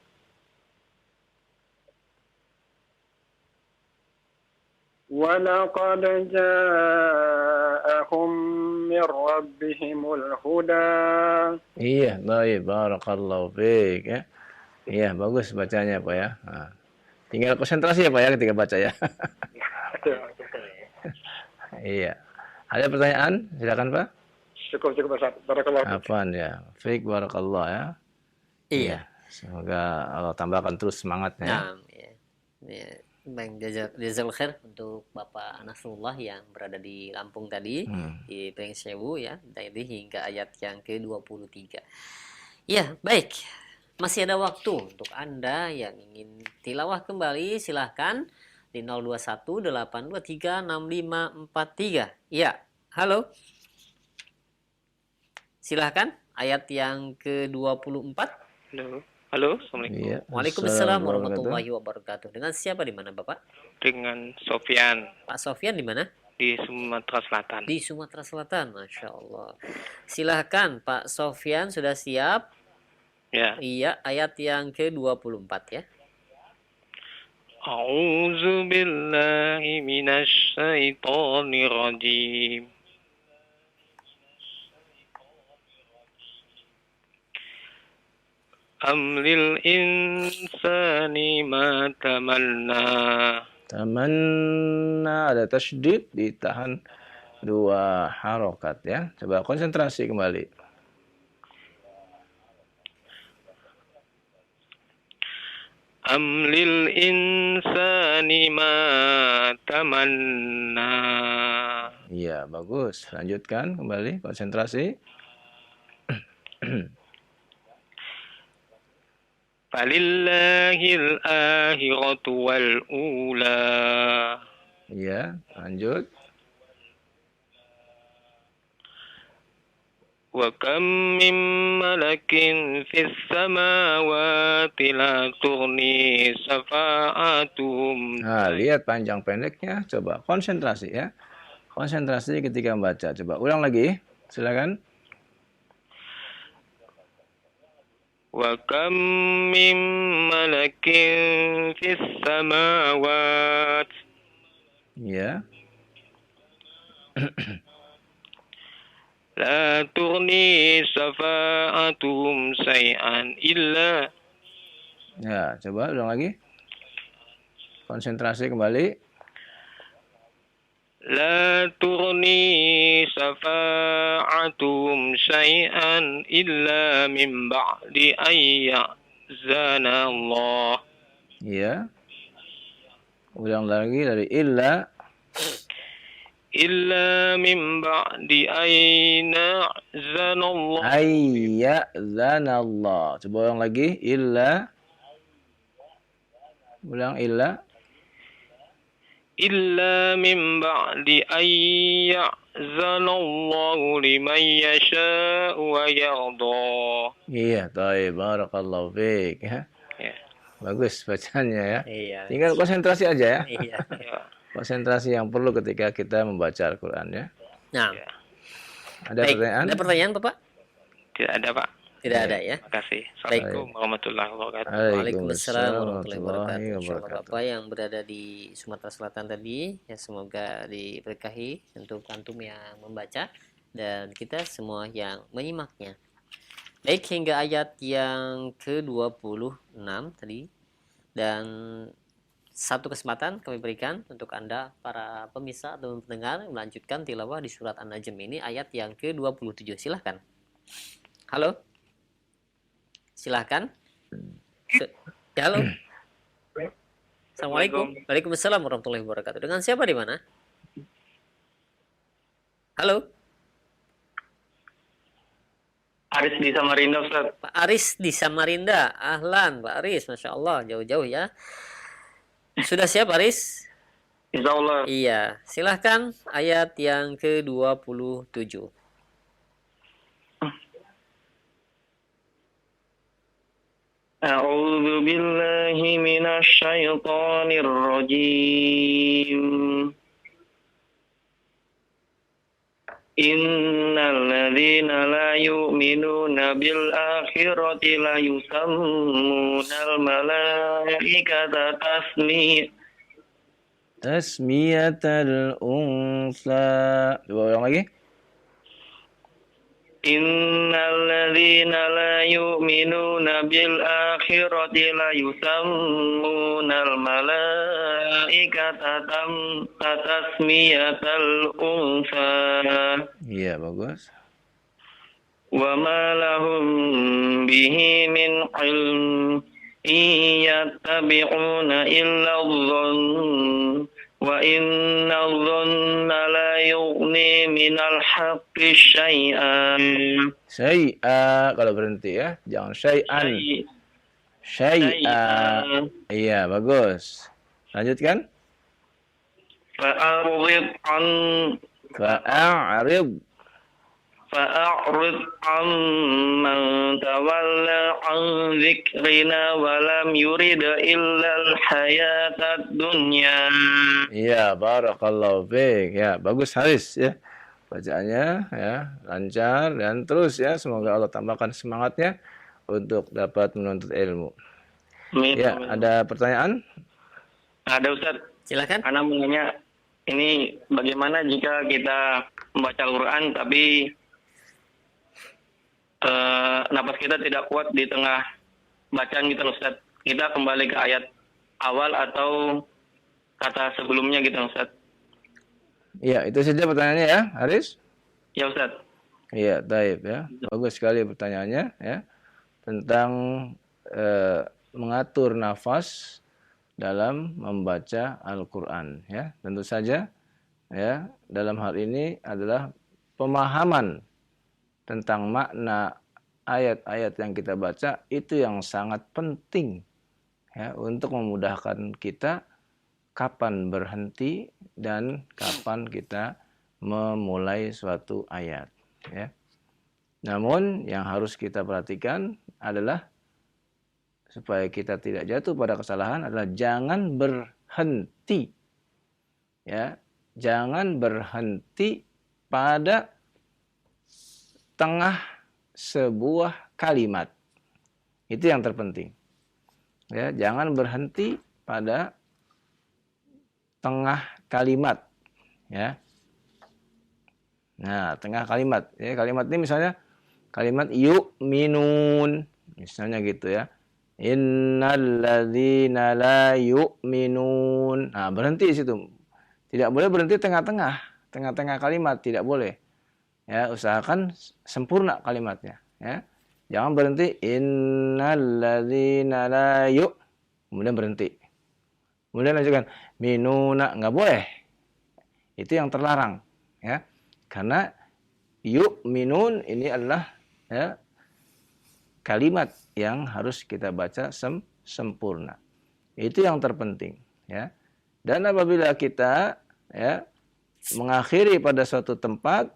ولقد جاءهم من ربهم الهدى. Iya, baik, barakallahu fiik, ya. Iya, bagus bacanya, Pak, ya. Nah, tinggal konsentrasi, ya, Pak, ya, ketika baca, ya. Iya. Ada pertanyaan? Silakan, Pak. Cukup Ustaz. Barakallahu. Apaan, ya? Fiik, barakallah, ya. Iya. Semoga Allah tambahkan terus semangatnya. Nah, ya. Baik, jazakallahu khair untuk Bapak Nasrullah yang berada di Lampung tadi, di Pringsewu ya, tadi hingga ayat yang ke-23. Ya, baik. Masih ada waktu untuk Anda yang ingin tilawah kembali, silahkan di 0218236543. Ya, halo. Silahkan, ayat yang ke-24. Halo. Halo, Assalamualaikum. Iya. Waalaikumsalam warahmatullahi wabarakatuh. Dengan siapa di mana, Bapak? Dengan Sofyan Pak Sofyan di mana? di Sumatera Selatan. Di Sumatera Selatan, Masya Allah. Silahkan, Pak Sofyan sudah siap? Ya. Iya, ayat yang ke-24 ya. A'udzu billahi minasy syaithanir rajim. Amlil insani ma tamanna. Tamanna ada tasydid, ditahan 2 harokat ya. Coba konsentrasi kembali. Amlil insani ma tamanna. Iya, bagus. Lanjutkan kembali konsentrasi. Falillahil akhiratu wal ula. Iya, lanjut. Wa kam min malakin fis samawati la tughni syafa'atuhum. Nah, lihat panjang pendeknya. Coba konsentrasi ya. Konsentrasi ketika membaca. Coba ulang lagi. Silakan. Wa kam min malakin fis samawat. Ya. La tughni syafa'atuhum syai'an illa. Ya, coba ulang lagi. Konsentrasi kembali. La tughni syafa'atuhum syai'an illa min ba'di ayya'zana Allah. Iya. Ulang lagi dari illa. Illa min ba'di ayya'zana Allah. Ayya'zana Allah. Coba ulang lagi. Illa. Ulang illa. Illa min ba'di ayya'zana Allah liman yasha'u wa yarda. Iya, baik. Barakallahu fiik. Ya. Ya. Bagus bacaannya ya. Iya. Tinggal konsentrasi aja ya. Iya. Konsentrasi yang perlu ketika kita membaca Al-Quran ya. Nah, Ya. Ada baik. pertanyaan? Ada pertanyaan, Bapak? Tidak ada, Pak. Tidak ada ya. Terima kasih. Assalamualaikum warahmatullahi wabarakatuh. Waalaikumsalam warahmatullahi wabarakatuh. Insyaallah wabarakatuh. Bapak yang berada di Sumatera Selatan tadi, ya semoga diberkahi untuk antum yang membaca dan kita semua yang menyimaknya. Baik, hingga ayat yang ke-26 tadi. Dan satu kesempatan kami berikan untuk Anda para pemirsa atau pendengar melanjutkan tilawah di surat An-Najm ini ayat yang ke-27. Silahkan. Halo. Silahkan. Ya, halo. Assalamualaikum. Waalaikumsalam warahmatullahi wabarakatuh. Dengan siapa di mana? Halo. Aris di Samarinda, Ustaz. Pak Aris di Samarinda. Ahlan, Pak Aris. Masya Allah, jauh-jauh ya. Sudah siap, Aris? Insya Allah. Iya. Silahkan ayat yang ke-27. A'udzu billahi minasy syaithanir rajim. Innal ladzina la yu'minuna bil akhirati la yusammunal malaikata Tasmiyatal unsa. Coba ulang lagi. Innal ladzina la yu'minuna bil akhirati la yusammunal malaikata tasmiyatal unsa. Iya, bagus. Wa ma lahum bihi min ilm yattabi'una illa dhann wa inna dhanna la yughni minal haqqi syai'an. Syai'a kalau berhenti ya, jangan syai'an. Syai'a. Iya, bagus. Lanjutkan. Fa'arid an Fa'a'rid amman tawalla an dzikrina wa lam yurid illa al-hayatad dunya. Iya, barakallahu fiik. Ya, bagus Haris ya. Bacaannya ya, lancar dan terus ya. Semoga Allah tambahkan semangatnya untuk dapat menuntut ilmu. Ya, ada pertanyaan? Ada Ustaz. Silakan. Ana mau nanya, ini bagaimana jika kita membaca Al-Quran tapi napas kita tidak kuat di tengah bacaan gitu Ustaz. Kita kembali ke ayat awal atau kata sebelumnya gitu Ustaz. Iya, itu saja pertanyaannya ya, Haris? Ya Ustaz. Iya, taib ya. Bagus sekali pertanyaannya ya. Tentang mengatur nafas dalam membaca Al-Qur'an ya. Tentu saja ya, dalam hal ini adalah pemahaman tentang makna ayat-ayat yang kita baca itu yang sangat penting ya untuk memudahkan kita kapan berhenti dan kapan kita memulai suatu ayat ya. Namun yang harus kita perhatikan adalah supaya kita tidak jatuh pada kesalahan adalah jangan berhenti ya. Jangan berhenti pada tengah sebuah kalimat. Itu yang terpenting. Ya, jangan berhenti pada tengah kalimat ya. Nah, tengah kalimat ya, kalimat ini misalnya kalimat yu'minun misalnya gitu ya. Innalladzina la yu'minun. Nah, berhenti di situ. Tidak boleh berhenti tengah-tengah kalimat, tidak boleh. Ya, usahakan sempurna kalimatnya ya. Jangan berhenti innalladzina la yu', kemudian berhenti. Kemudian lanjutkan minuna, enggak boleh. Itu yang terlarang ya. Karena yu'minun ini adalah ya, kalimat yang harus kita baca sempurna. Itu yang terpenting ya. Dan apabila kita ya mengakhiri pada suatu tempat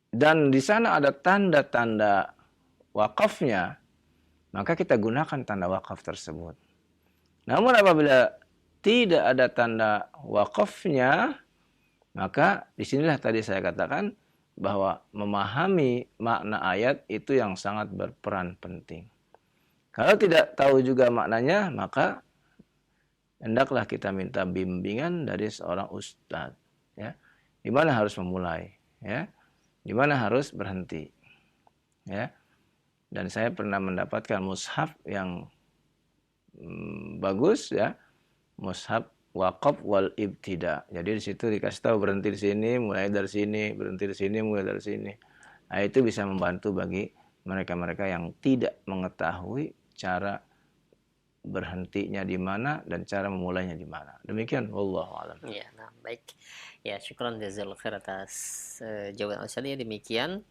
dan di sana ada tanda-tanda wakafnya, maka kita gunakan tanda wakaf tersebut. Namun apabila tidak ada tanda wakafnya, maka disinilah tadi saya katakan bahwa memahami makna ayat itu yang sangat berperan penting. Kalau tidak tahu juga maknanya, maka hendaklah kita minta bimbingan dari seorang ustadz, ya, di mana harus memulai, ya, di mana harus berhenti, ya. Dan saya pernah mendapatkan mushaf yang bagus, ya, mushaf waqaf wal ibtida. Jadi di situ dikasih tahu berhenti di sini, mulai dari sini, berhenti di sini, mulai dari sini. Nah, itu bisa membantu bagi mereka-mereka yang tidak mengetahui cara berhentinya di mana dan cara memulainya di mana. Demikian, wallahu a'lam. Ya, nah, baik. Ya, syukran jazakallahu khair atas jawaban Ustaz ya. Demikian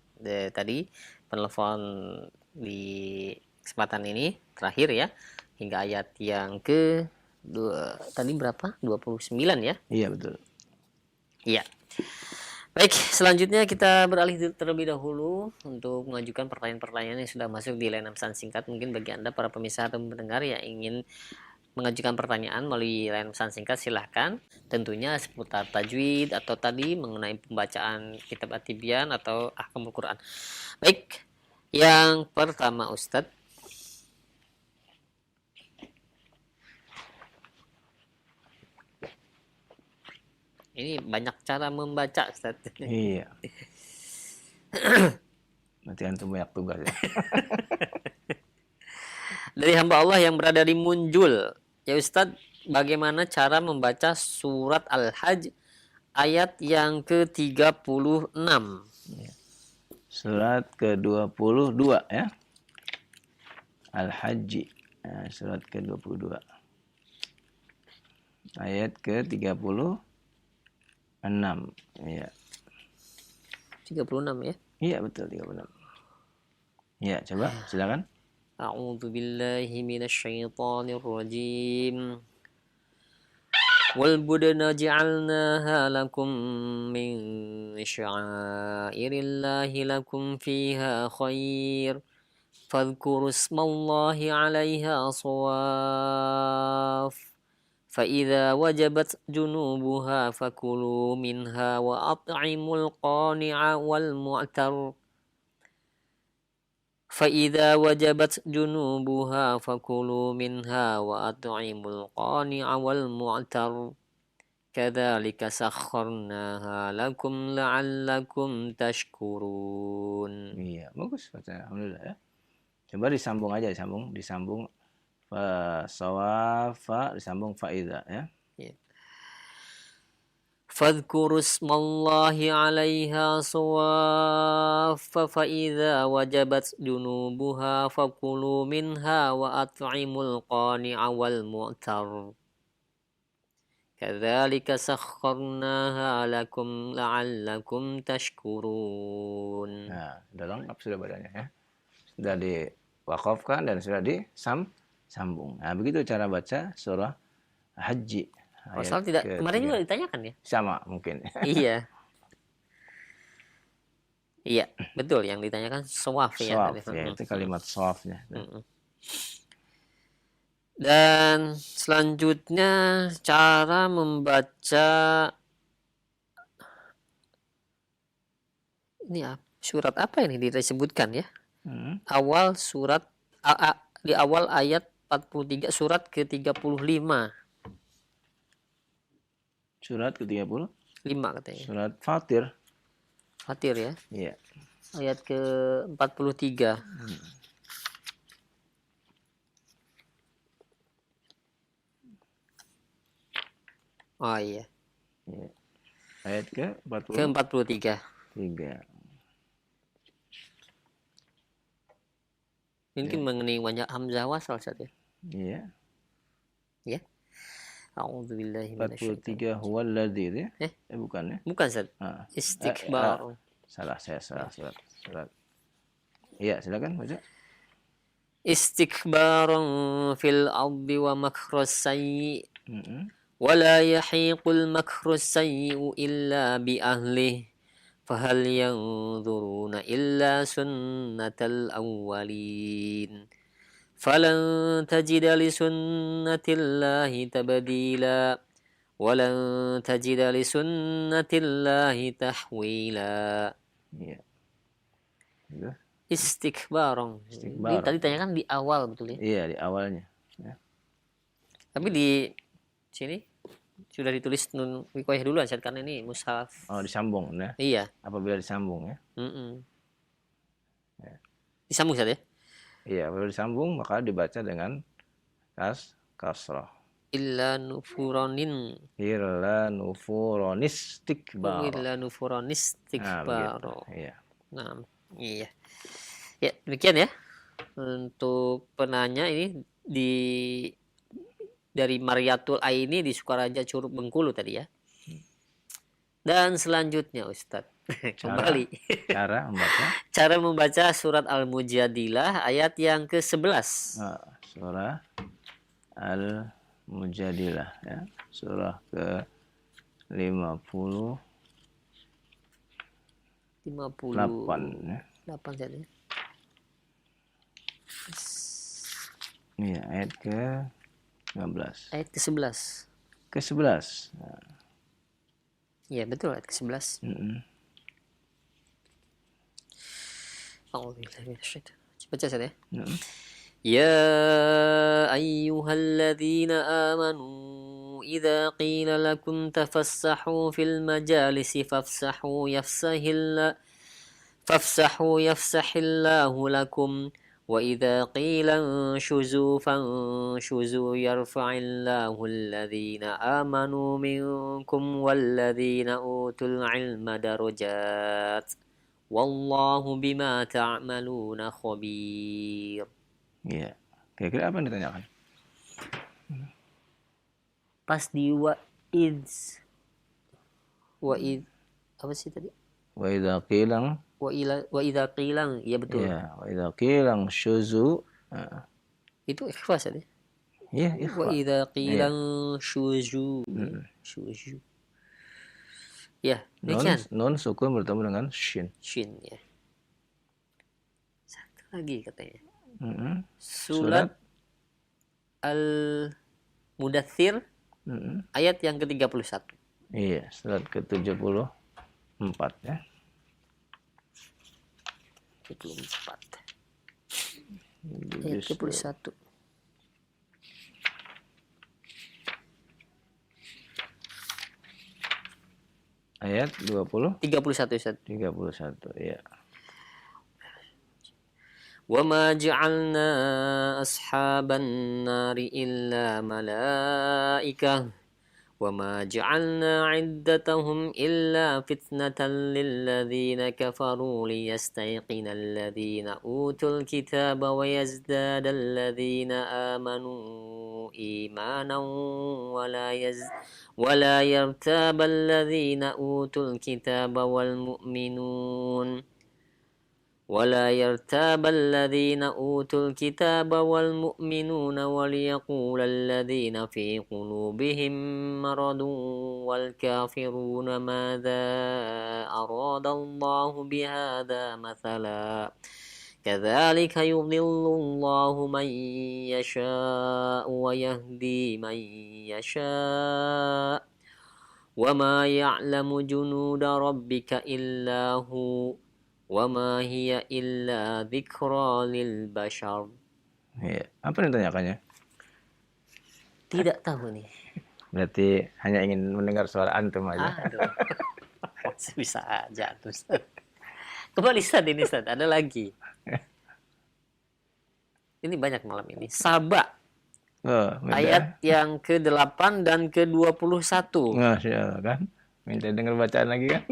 tadi penelpon di kesempatan ini terakhir ya, hingga ayat yang ke tadi berapa? 29 ya? Iya, betul. Iya. Baik, selanjutnya kita beralih terlebih dahulu untuk mengajukan pertanyaan-pertanyaan yang sudah masuk di layanan pesan singkat. Mungkin bagi Anda para pemirsa atau pendengar yang ingin mengajukan pertanyaan melalui layanan pesan singkat, silahkan. Tentunya seputar tajwid atau tadi mengenai pembacaan kitab At-Tibyan atau Ahkamul Quran. Baik, yang pertama Ustadz. Ini banyak cara membaca, Ustaz. Iya. Nanti antum banyak tugas ya. Dari hamba Allah yang berada di Munjul. Ya Ustaz, bagaimana cara membaca surat Al-Hajj ayat yang ke-36? Surat ke-22 ya. Al-Hajj, surat ke-22. Ayat ke-36. Ya. 36 ya? Iya, betul 36. Ya, coba silakan. A'udzu billahi minasyaitonir rajim. Wal budana ja'alnaha lakum min sya'airillahi lakum fiha khair. فاذكروا اسم الله عليها صواف فإذا وجبت جنوبها فكلوا منها وأطعموا القانع والمعتر فإذا وجبت جنوبها فكلوا منها وأطعموا القانع والمعتر كذلك سخرناها لكم لعلكم تشكرون. Iya, bagus baca. Alhamdulillah ya. Coba disambung aja, disambung fa sawafa, disambung faida ya. فاذكروا اسم الله عليها صواف فإذا وجبت جنوبها فكلوا منها وأطعموا القانع والمعتر كذلك سخرناها لكم لعلكم تشكرون. Nah, sudah lengkap sudah badannya ya. Sudah diwakafkan dan sudah disambung. Nah, begitu cara baca surah Haji. Asal tidak kemarin juga ditanyakan ya? Sama mungkin. Iya. Iya, betul yang ditanyakan sawaf ya. Itu kalimat sawafnya. Dan selanjutnya cara membaca ini surat apa ini disebutkan ya? Awal surat di awal ayat 43 surat ke-35. Surat ke-35 katanya. Surat Fatir. Fatir ya? Iya. Ayat ke-43. Oh iya. Iya. Ayat ke-43. 3. Mungkin mengenai banyak hamzah wasal saja. Iya. Ya. A'udzubillahi 43 huwallazi ya? Bukan ya? Bukan Ustaz. Istikbar. Salah saya salah surat. Iya, silakan baca. Istikbaran fil ardi wa makras sayyi. Wa la yahiqul makras sayyi illa bi ahlihi. Fahal yanzuruna illa sunnatal awwalin. Falan tajida li sunnatillahi tabdila. Walan tajida li sunnatillahi tahwila. Iya. Istikbaran. Ini tadi tanyakan di awal betul ya? Iya, di awalnya. Ya. Tapi di sini sudah ditulis nun wikoyah dulu Ustaz karena ini mushaf. Oh, disambung ya? Iya. Apabila disambung ya? Ya. Disambung Ustaz ya? Iya, apabila disambung maka dibaca dengan kasrah. Illa nufuronin. Illa nufuronistikbar. Illa nufuronistikbar. Iya. Nah, iya. Ya, demikian ya. Untuk penanya ini dari Mariatul Aini di Sukaraja Curug Bengkulu tadi ya. Dan selanjutnya Ustadz kembali cara membaca surat Al-Mujadilah ayat yang ke-11. Surah Al-Mujadilah ya. Surah ke-50 8 ya. 8 saja. Iya, ayat ke-11. Ayat ke-11. Ke-11. Iya, betul ayat ke-11. Baca saja. Ya ayyuhalladzina amanu idza qila lakum tafassahu fil majalisi fafsahu yafsahillahu lakum wa idza qila anshuzu fanshuzu yarfa'illahu alladhina amanu minkum walladhina utul ilma darajat wallahu bima ta'maluna khabir. Iya. Kira-kira apa yang ditanyakan? Pas di apa sih tadi? Wa idza qilang. Wa idza qilang, iya betul. Ya, wa idza qilang syuzu. Itu ikhfa tadi. Iya, ikhfa. Wa idza qilang syuzu. Syuzu. Ya, demikian. Nun sukun bertemu dengan shin. Shin ya. Satu lagi katanya. Surat Al-Mudaththir ayat yang ke-31. Iya, surat ke-74 ya. 74. Ayat ke-31. Ayat 31 Ustaz. 31 ya. وَمَا جَعَلْنَا أَصْحَابَ النَّارِ إِلَّا مَلَائِكَةً وَمَا جَعَلْنَا عِدَّتَهُمْ إِلَّا فِتْنَةً لِلَّذِينَ كَفَرُوا لِيَسْتَيْقِنَ الَّذِينَ أُوتُوا الْكِتَابَ وَيَزْدَادَ الَّذِينَ آمَنُوا إِيمَانًا وَلَا يَرْتَابَ الَّذِينَ أُوتُوا الْكِتَابَ والمؤمنون وليقول الذين في قلوبهم مرض والكافرون ماذا أراد الله بهذا مثلا كذلك يضل الله من يشاء ويهدي من يشاء وما يعلم جنود ربك إلا هو وَمَا هِيَ إِلَّا ذِكْرَى لِلْبَشَرِ. Ya, apa yang ditanyakannya? Tidak tahu nih. Berarti hanya ingin mendengar suara antum aja. Aduh. Bisa aja tuh. Kembali Ustaz ini Ustaz, ada lagi. Ini banyak malam ini. Saba. Ayat yang ke-8 dan ke-21. Masya Allah kan. Minta dengar bacaan lagi kan.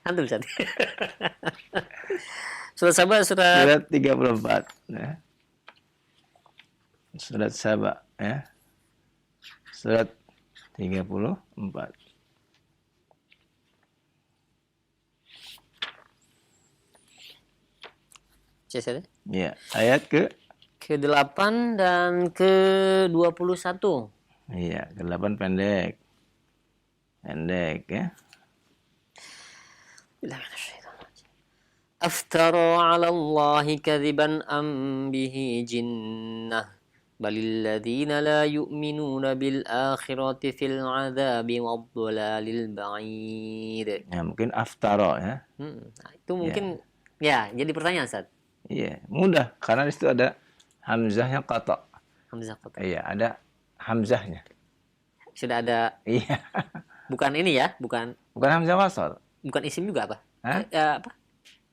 Antum Ustaz. Surat Saba surat 34 ya. Surat Saba ya. Surat 34. Ya, ayat ke-8 dan ke-21. Iya, ke-8 pendek. Pendek ya. أفترى على الله كذبا أم به جنة بل الذين لا يؤمنون بالآخرة في العذاب والضلال البعيد. Ya, mungkin aftara ya. Itu mungkin ya jadi pertanyaan Ustaz. Iya, mudah karena di situ ada hamzahnya qata. Hamzah qata. Iya, ada hamzahnya. Sudah ada. Iya. Bukan ini ya, bukan hamzah wasal. Bukan isim juga apa? Apa?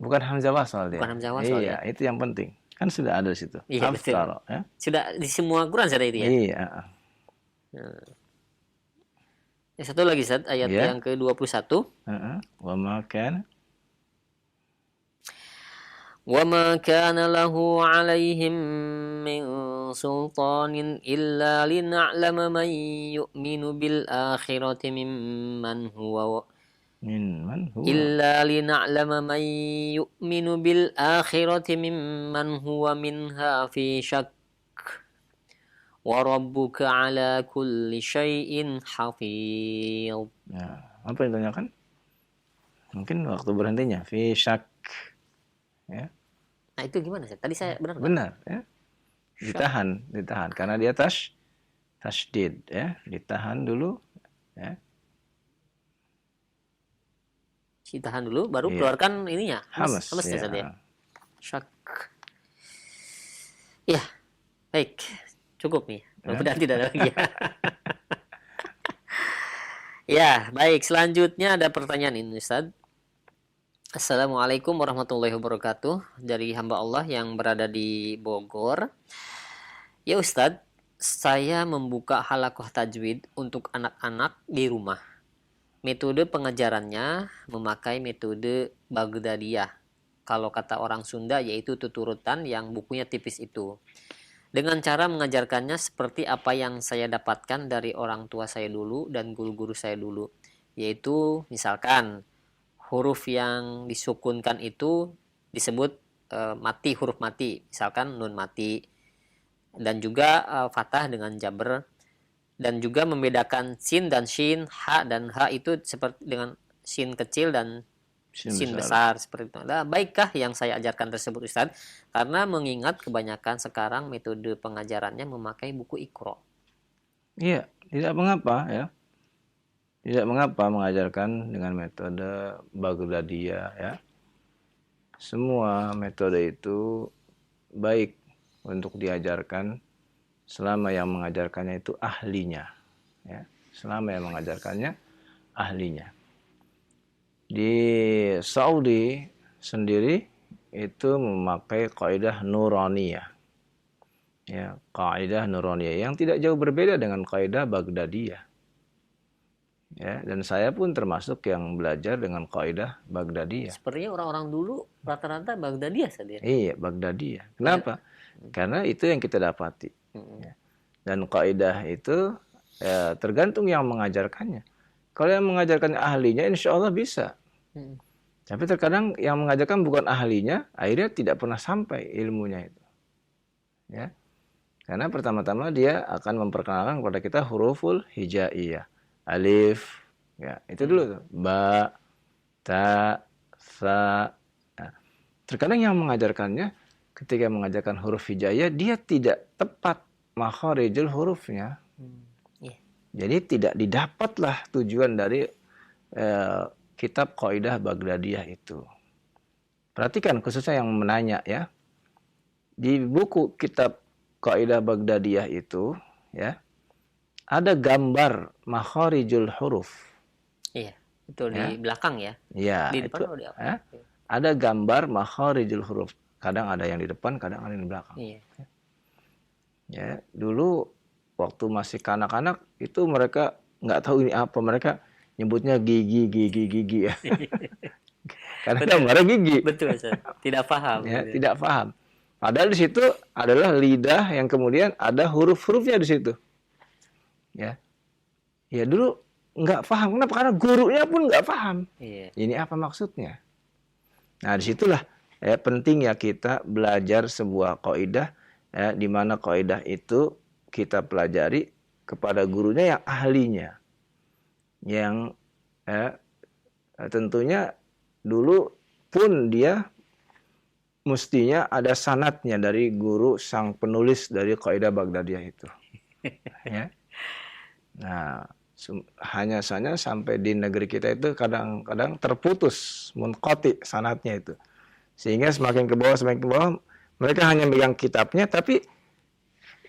Bukan hamzah wasal dia. Bukan hamzah wasal. Iya, ya. Itu yang penting. Kan sudah ada di situ. Iya, Aftara, ya. Sudah di semua Quran sudah itu ya? Iya. Satu lagi Ustaz, ayat yang ke-21. وَمَا كَانَ لَهُ عَلَيْهِمْ مِنْ سُلْطَانٍ إِلَّا لِنَعْلَمَ مَنْ يُؤْمِنُ بِالْآخِرَةِ مِمَّنْ هُوَ مِنْهَا فِي شَكٍّ وَرَبُّكَ عَلَى كُلِّ شَيْءٍ حَفِيظٌ. Nah, apa yang ditanyakan? Mungkin waktu berhentinya fi syak. Ya. Nah, itu gimana sih? Tadi saya benar? Benar, ya. Ditahan karena dia tasydid ya, ditahan dulu ya. Ditahan dulu baru keluarkan ininya. Hamas ya. Syak. Ya. Baik. Cukup nih. Mudah-mudahan tidak ada lagi. Ya, baik. Selanjutnya ada pertanyaan ini Ustaz. Assalamualaikum warahmatullahi wabarakatuh. Dari hamba Allah yang berada di Bogor. Ya Ustadz, saya membuka halakoh tajwid untuk anak-anak di rumah. Metode pengajarannya memakai metode Baghdadiyah. Kalau kata orang Sunda yaitu tuturutan yang bukunya tipis itu. dengan cara mengajarkannya seperti apa yang saya dapatkan dari orang tua saya dulu dan guru-guru saya dulu, yaitu misalkan huruf yang disukunkan itu disebut mati, huruf mati, misalkan nun mati, dan juga fathah dengan jabr, dan juga membedakan sin dan shin, ha dan ha itu seperti dengan sin kecil dan sin besar seperti itu. Nah, baikkah yang saya ajarkan tersebut Ustaz? Karena mengingat kebanyakan sekarang metode pengajarannya memakai buku Iqra. Iya, tidak mengapa ya. Tidak mengapa mengajarkan dengan metode Baghdadiyah ya. Semua metode itu baik untuk diajarkan selama yang mengajarkannya itu ahlinya ya. Selama yang mengajarkannya ahlinya. Di Saudi sendiri itu memakai kaidah Nuraniyah. Ya, kaidah Nuraniyah yang tidak jauh berbeda dengan kaidah Baghdadiyah. Ya, dan saya pun termasuk yang belajar dengan kaidah Baghdadiyah. Sepertinya orang-orang dulu rata-rata Baghdadiyah saja. Iya, Baghdadiyah. Kenapa? Ya. Karena itu yang kita dapati. Ya. Dan kaidah itu ya, tergantung yang mengajarkannya. Kalau yang mengajarkan ahlinya, insya Allah bisa. Tapi terkadang yang mengajarkan bukan ahlinya, akhirnya tidak pernah sampai ilmunya itu. Ya, karena pertama-tama dia akan memperkenalkan kepada kita huruful hijaiyah, alif, ya itu dulu tuh, ba, ta, sa. Nah, terkadang yang mengajarkannya, ketika mengajarkan huruf hijaiyah, dia tidak tepat makharijul hurufnya. Jadi tidak didapatlah tujuan dari kitab kaidah Baghdadiyah itu. Perhatikan khususnya yang menanya ya. Di buku kitab kaidah Baghdadiyah itu ya, ada gambar makharijul huruf. Iya, itu di belakang ya. Iya, di depan itu, atau di apa? Ada gambar makharijul huruf. Kadang ada yang di depan, kadang ada yang di belakang. Iya. Ya, dulu waktu masih kanak-kanak itu mereka nggak tahu ini apa, mereka nyebutnya gigi ya. Karena gambarnya gigi. Betul, tidak paham. Ya, tidak paham. Padahal di situ adalah lidah yang kemudian ada huruf-hurufnya di situ. Ya, ya dulu nggak paham. Kenapa? Karena gurunya pun nggak paham. Iya. Ini apa maksudnya? Nah, disitulah ya, pentingnya kita belajar sebuah kaidah ya, di mana kaidah itu kita pelajari kepada gurunya yang ahlinya, yang tentunya dulu pun dia mestinya ada sanadnya dari guru sang penulis dari kaidah Baghdadiyah itu. Ya. Nah, hanya saja sampai di negeri kita itu kadang-kadang terputus munqati sanadnya itu, sehingga semakin ke bawah mereka hanya megang kitabnya, tapi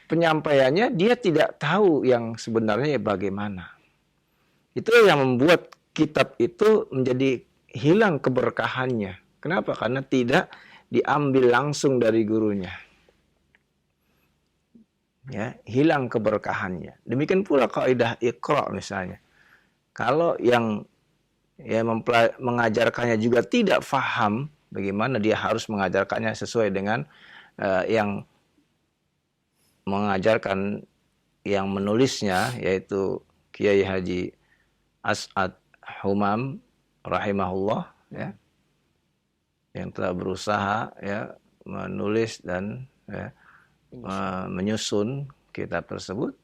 penyampaiannya dia tidak tahu yang sebenarnya bagaimana. Itu yang membuat kitab itu menjadi hilang keberkahannya. Kenapa? Karena tidak diambil langsung dari gurunya. Ya, hilang keberkahannya. Demikian pula kaidah Iqra misalnya. Kalau yang mengajarkannya juga tidak paham bagaimana dia harus mengajarkannya sesuai dengan yang mengajarkan yang menulisnya, yaitu Kiai Haji As'ad Humam rahimahullah ya, yang telah berusaha ya menulis dan ya, menyusun kitab tersebut.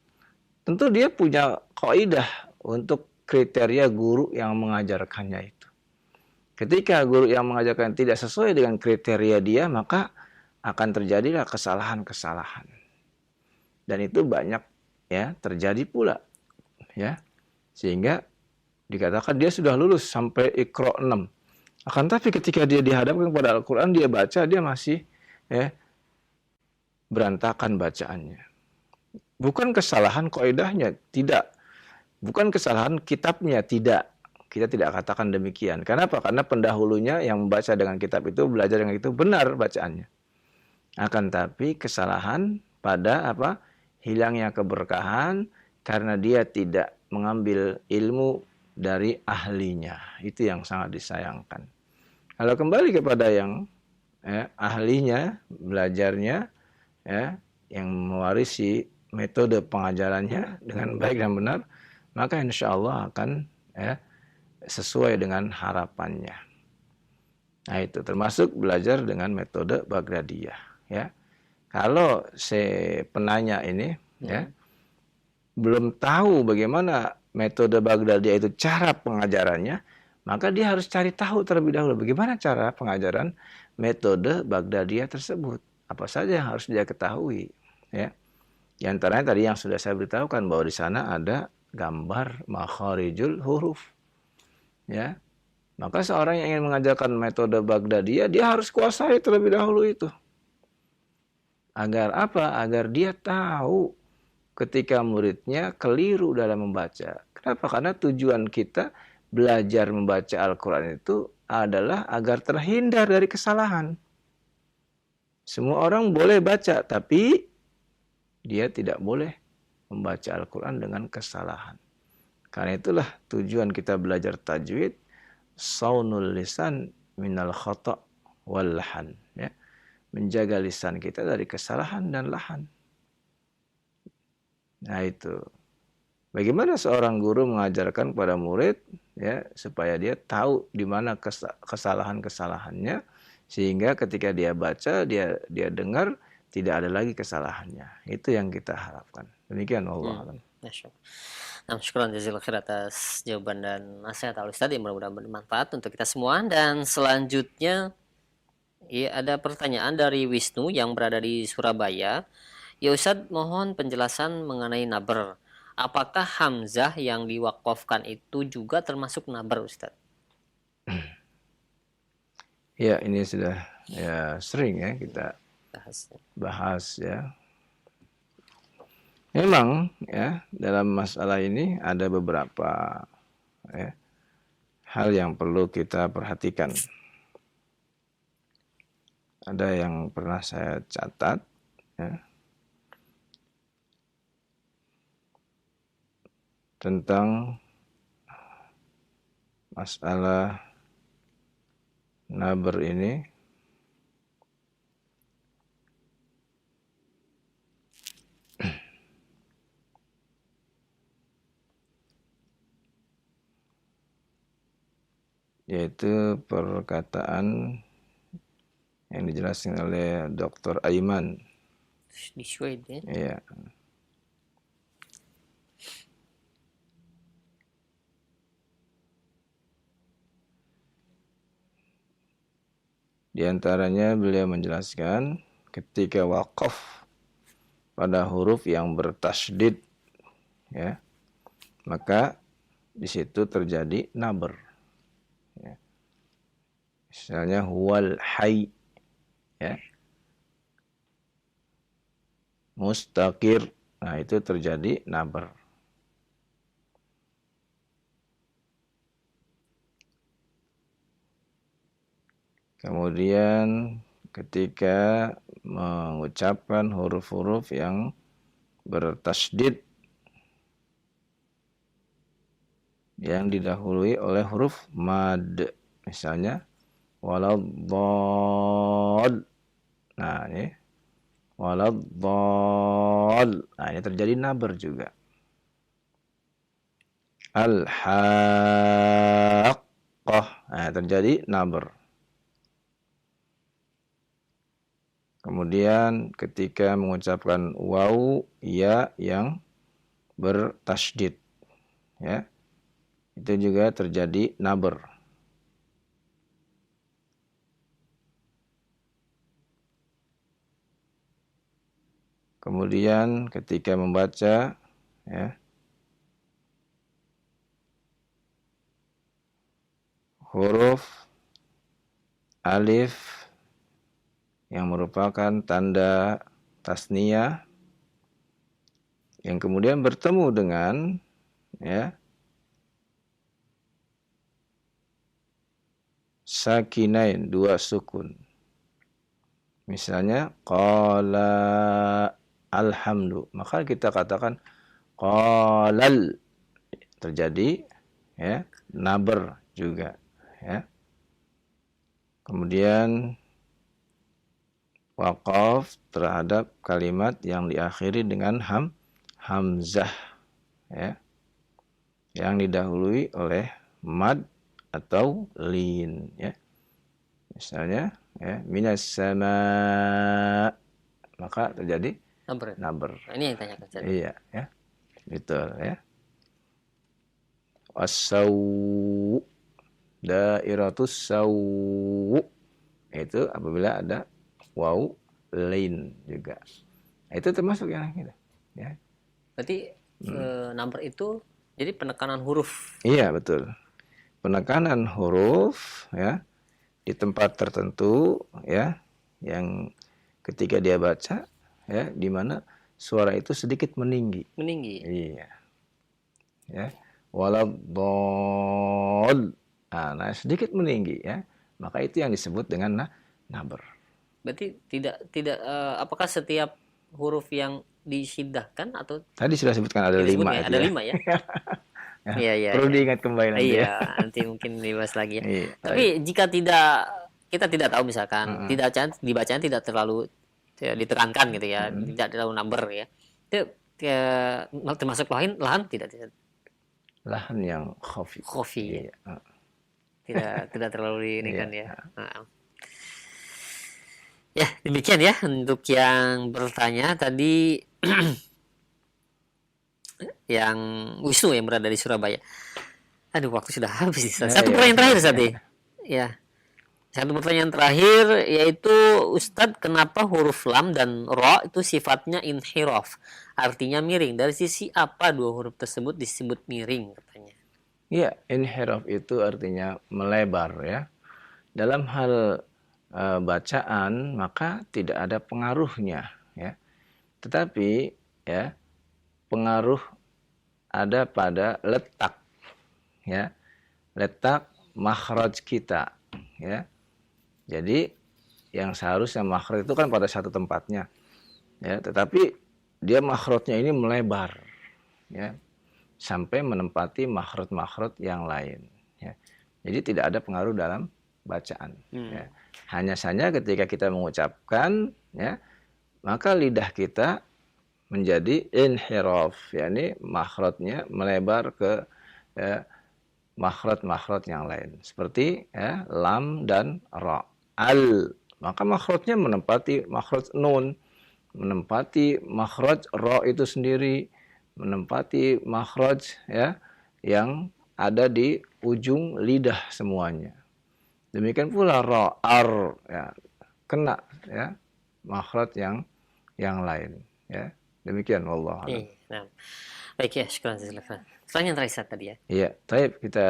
Tentu dia punya kaidah untuk kriteria guru yang mengajarkannya itu. Ketika guru yang mengajarkan tidak sesuai dengan kriteria dia, maka akan terjadilah kesalahan-kesalahan. Dan itu banyak ya terjadi pula ya, sehingga dikatakan dia sudah lulus sampai Iqra 6. Akan tapi ketika dia dihadapkan kepada Al-Quran, dia baca, dia masih ya berantakan bacaannya. Bukan kesalahan kaidahnya, tidak. Bukan kesalahan kitabnya, tidak. Kita tidak katakan demikian. Kenapa? Karena pendahulunya yang membaca dengan kitab itu, belajar dengan itu benar bacaannya. Akan tapi kesalahan pada apa? Hilangnya keberkahan karena dia tidak mengambil ilmu dari ahlinya. Itu yang sangat disayangkan. Kalau kembali kepada yang ahlinya, belajarnya, ya, yang mewarisi metode pengajarannya dengan baik dan benar, maka insya Allah akan sesuai dengan harapannya. Nah itu termasuk belajar dengan metode Baghdadiyah. Ya, kalau si penanya ini belum tahu bagaimana metode Baghdadiyah itu cara pengajarannya, maka dia harus cari tahu terlebih dahulu bagaimana cara pengajaran metode Baghdadiyah tersebut. Apa saja yang harus dia ketahui. Ya. Di antaranya tadi yang sudah saya beritahukan bahwa di sana ada gambar makharijul huruf. Ya. Maka seorang yang ingin mengajarkan metode Baghdadiyah, dia harus kuasai terlebih dahulu itu. Agar apa? Agar dia tahu ketika muridnya keliru dalam membaca. Kenapa? Karena tujuan kita belajar membaca Al-Quran itu adalah agar terhindar dari kesalahan. Semua orang boleh baca, tapi dia tidak boleh membaca Al-Quran dengan kesalahan. Karena itulah tujuan kita belajar tajwid, saunul lisan minal khata' wal lahan. Ya. Menjaga lisan kita dari kesalahan dan lahan. Nah itu. Bagaimana seorang guru mengajarkan kepada murid ya supaya dia tahu di mana kesalahan-kesalahannya sehingga ketika dia baca dia dengar tidak ada lagi kesalahannya. Itu yang kita harapkan. Demikian Allah. Nah, syukuran jazakallahu khair atas jawaban dan nasihat Al-Ustaz yang mudah-mudahan bermanfaat untuk kita semua. Dan selanjutnya ya, ada pertanyaan dari Wisnu yang berada di Surabaya. Ya Ustaz, mohon penjelasan mengenai naber. Apakah hamzah yang diwakafkan itu juga termasuk naber, Ustaz? Ya, ini sudah ya sering ya kita bahas ya. Memang ya dalam masalah ini ada beberapa ya, hal yang perlu kita perhatikan. Ada yang pernah saya catat ya, tentang masalah naber ini. Yaitu perkataan yang dijelaskan oleh Dr. Aiman di Sweden. Ya. Di antaranya beliau menjelaskan ketika wakaf pada huruf yang bertasydid ya, maka di situ terjadi naber. Ya. Misalnya huwal hayy ya. Mustaqir. Nah, itu terjadi naber. Kemudian ketika mengucapkan huruf-huruf yang bertasydid yang didahului oleh huruf mad, misalnya waladdall. Nah, ini waladdall. Nah, ini terjadi naber juga. Al-haqqah. Nah, terjadi naber. Kemudian ketika mengucapkan waw ya yang bertasydid ya, itu juga terjadi naber. Kemudian ketika membaca ya, huruf alif yang merupakan tanda tasniyah yang kemudian bertemu dengan ya sakinain, dua sukun. Misalnya qala alhamdu, maka kita katakan qalal, terjadi ya naber juga ya. Kemudian waqaf terhadap kalimat yang diakhiri dengan hamzah, ya, yang didahului oleh mad atau lin, ya. Misalnya, ya, minas sama, maka terjadi naber. Nah, ini yang ditanyakan. Iya, ya, betul, ya. As-sawu, dairatus sawu, itu apabila ada waw lin juga. Itu termasuk yang gitu, ya. Berarti number itu jadi penekanan huruf. Iya, betul. Penekanan huruf, ya, di tempat tertentu, ya, yang ketika dia baca, ya, di mana suara itu sedikit meninggi. Iya, ya, waladhdall, nah sedikit meninggi, ya, maka itu yang disebut dengan naber. Berarti tidak apakah setiap huruf yang disyidahkan atau tadi sudah sebutkan ada 5, ya? Ada 5 ya. Iya. Perlu diingat kembali nanti. Iya, nanti mungkin dibahas lagi ya. Iya, tapi jika kita tidak tahu misalkan dibacanya tidak terlalu ditekankan gitu ya, tidak terlalu number ya. Itu termasuk lahan tidak? Lahan yang khafi. Iya. Tidak terlalu diinikan ya. Ya, demikian ya untuk yang bertanya tadi. Yang Wisnu yang berada di Surabaya. Aduh, waktu sudah habis. Satu pertanyaan terakhir tadi. Ya. Satu pertanyaan terakhir yaitu Ustadz, kenapa huruf lam dan ro itu sifatnya inhiraf? Artinya miring. Dari sisi apa dua huruf tersebut disebut miring katanya? Iya, inhiraf itu artinya melebar, ya. Dalam hal bacaan maka tidak ada pengaruhnya, ya. Tetapi, ya, pengaruh ada pada letak, ya, letak makhraj kita, ya. Jadi yang seharusnya makhraj itu kan pada satu tempatnya, ya, tetapi dia makhrajnya ini melebar, ya, sampai menempati makhraj yang lain, ya. Jadi tidak ada pengaruh dalam bacaan, ya. Hanya saja ketika kita mengucapkan, ya, maka lidah kita menjadi inhiraf, yakni makhrajnya melebar ke, ya, makhraj yang lain, seperti, ya, lam dan ra. Maka makhrajnya menempati makhraj nun, menempati makhraj ra itu sendiri, menempati makhraj, ya, yang ada di ujung lidah semuanya. Demikian pula ra, ya, kena, ya, makhraj yang lain, ya. Demikian, wallahu a'lam. Nah, baik ya, syukran jazakallahu. Pertanyaan terakhir tadi ya. Iya, baik, kita,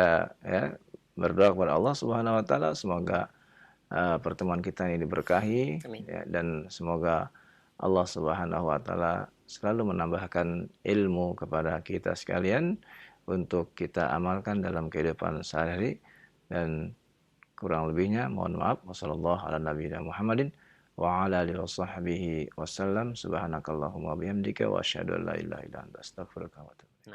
ya, berdoa kepada Allah Subhanahu wa taala semoga pertemuan kita ini diberkahi, ya, dan semoga Allah Subhanahu wa taala selalu menambahkan ilmu kepada kita sekalian untuk kita amalkan dalam kehidupan sehari-hari, dan kurang lebihnya mohon maaf. Wassallallahu ala nabiyina Muhammadin wa ala alihi washabbihi wasallam. Subhanakallahumma bihamdika wa asyhadu an la ilaha illa anta astaghfiruka wa atubu ilaik.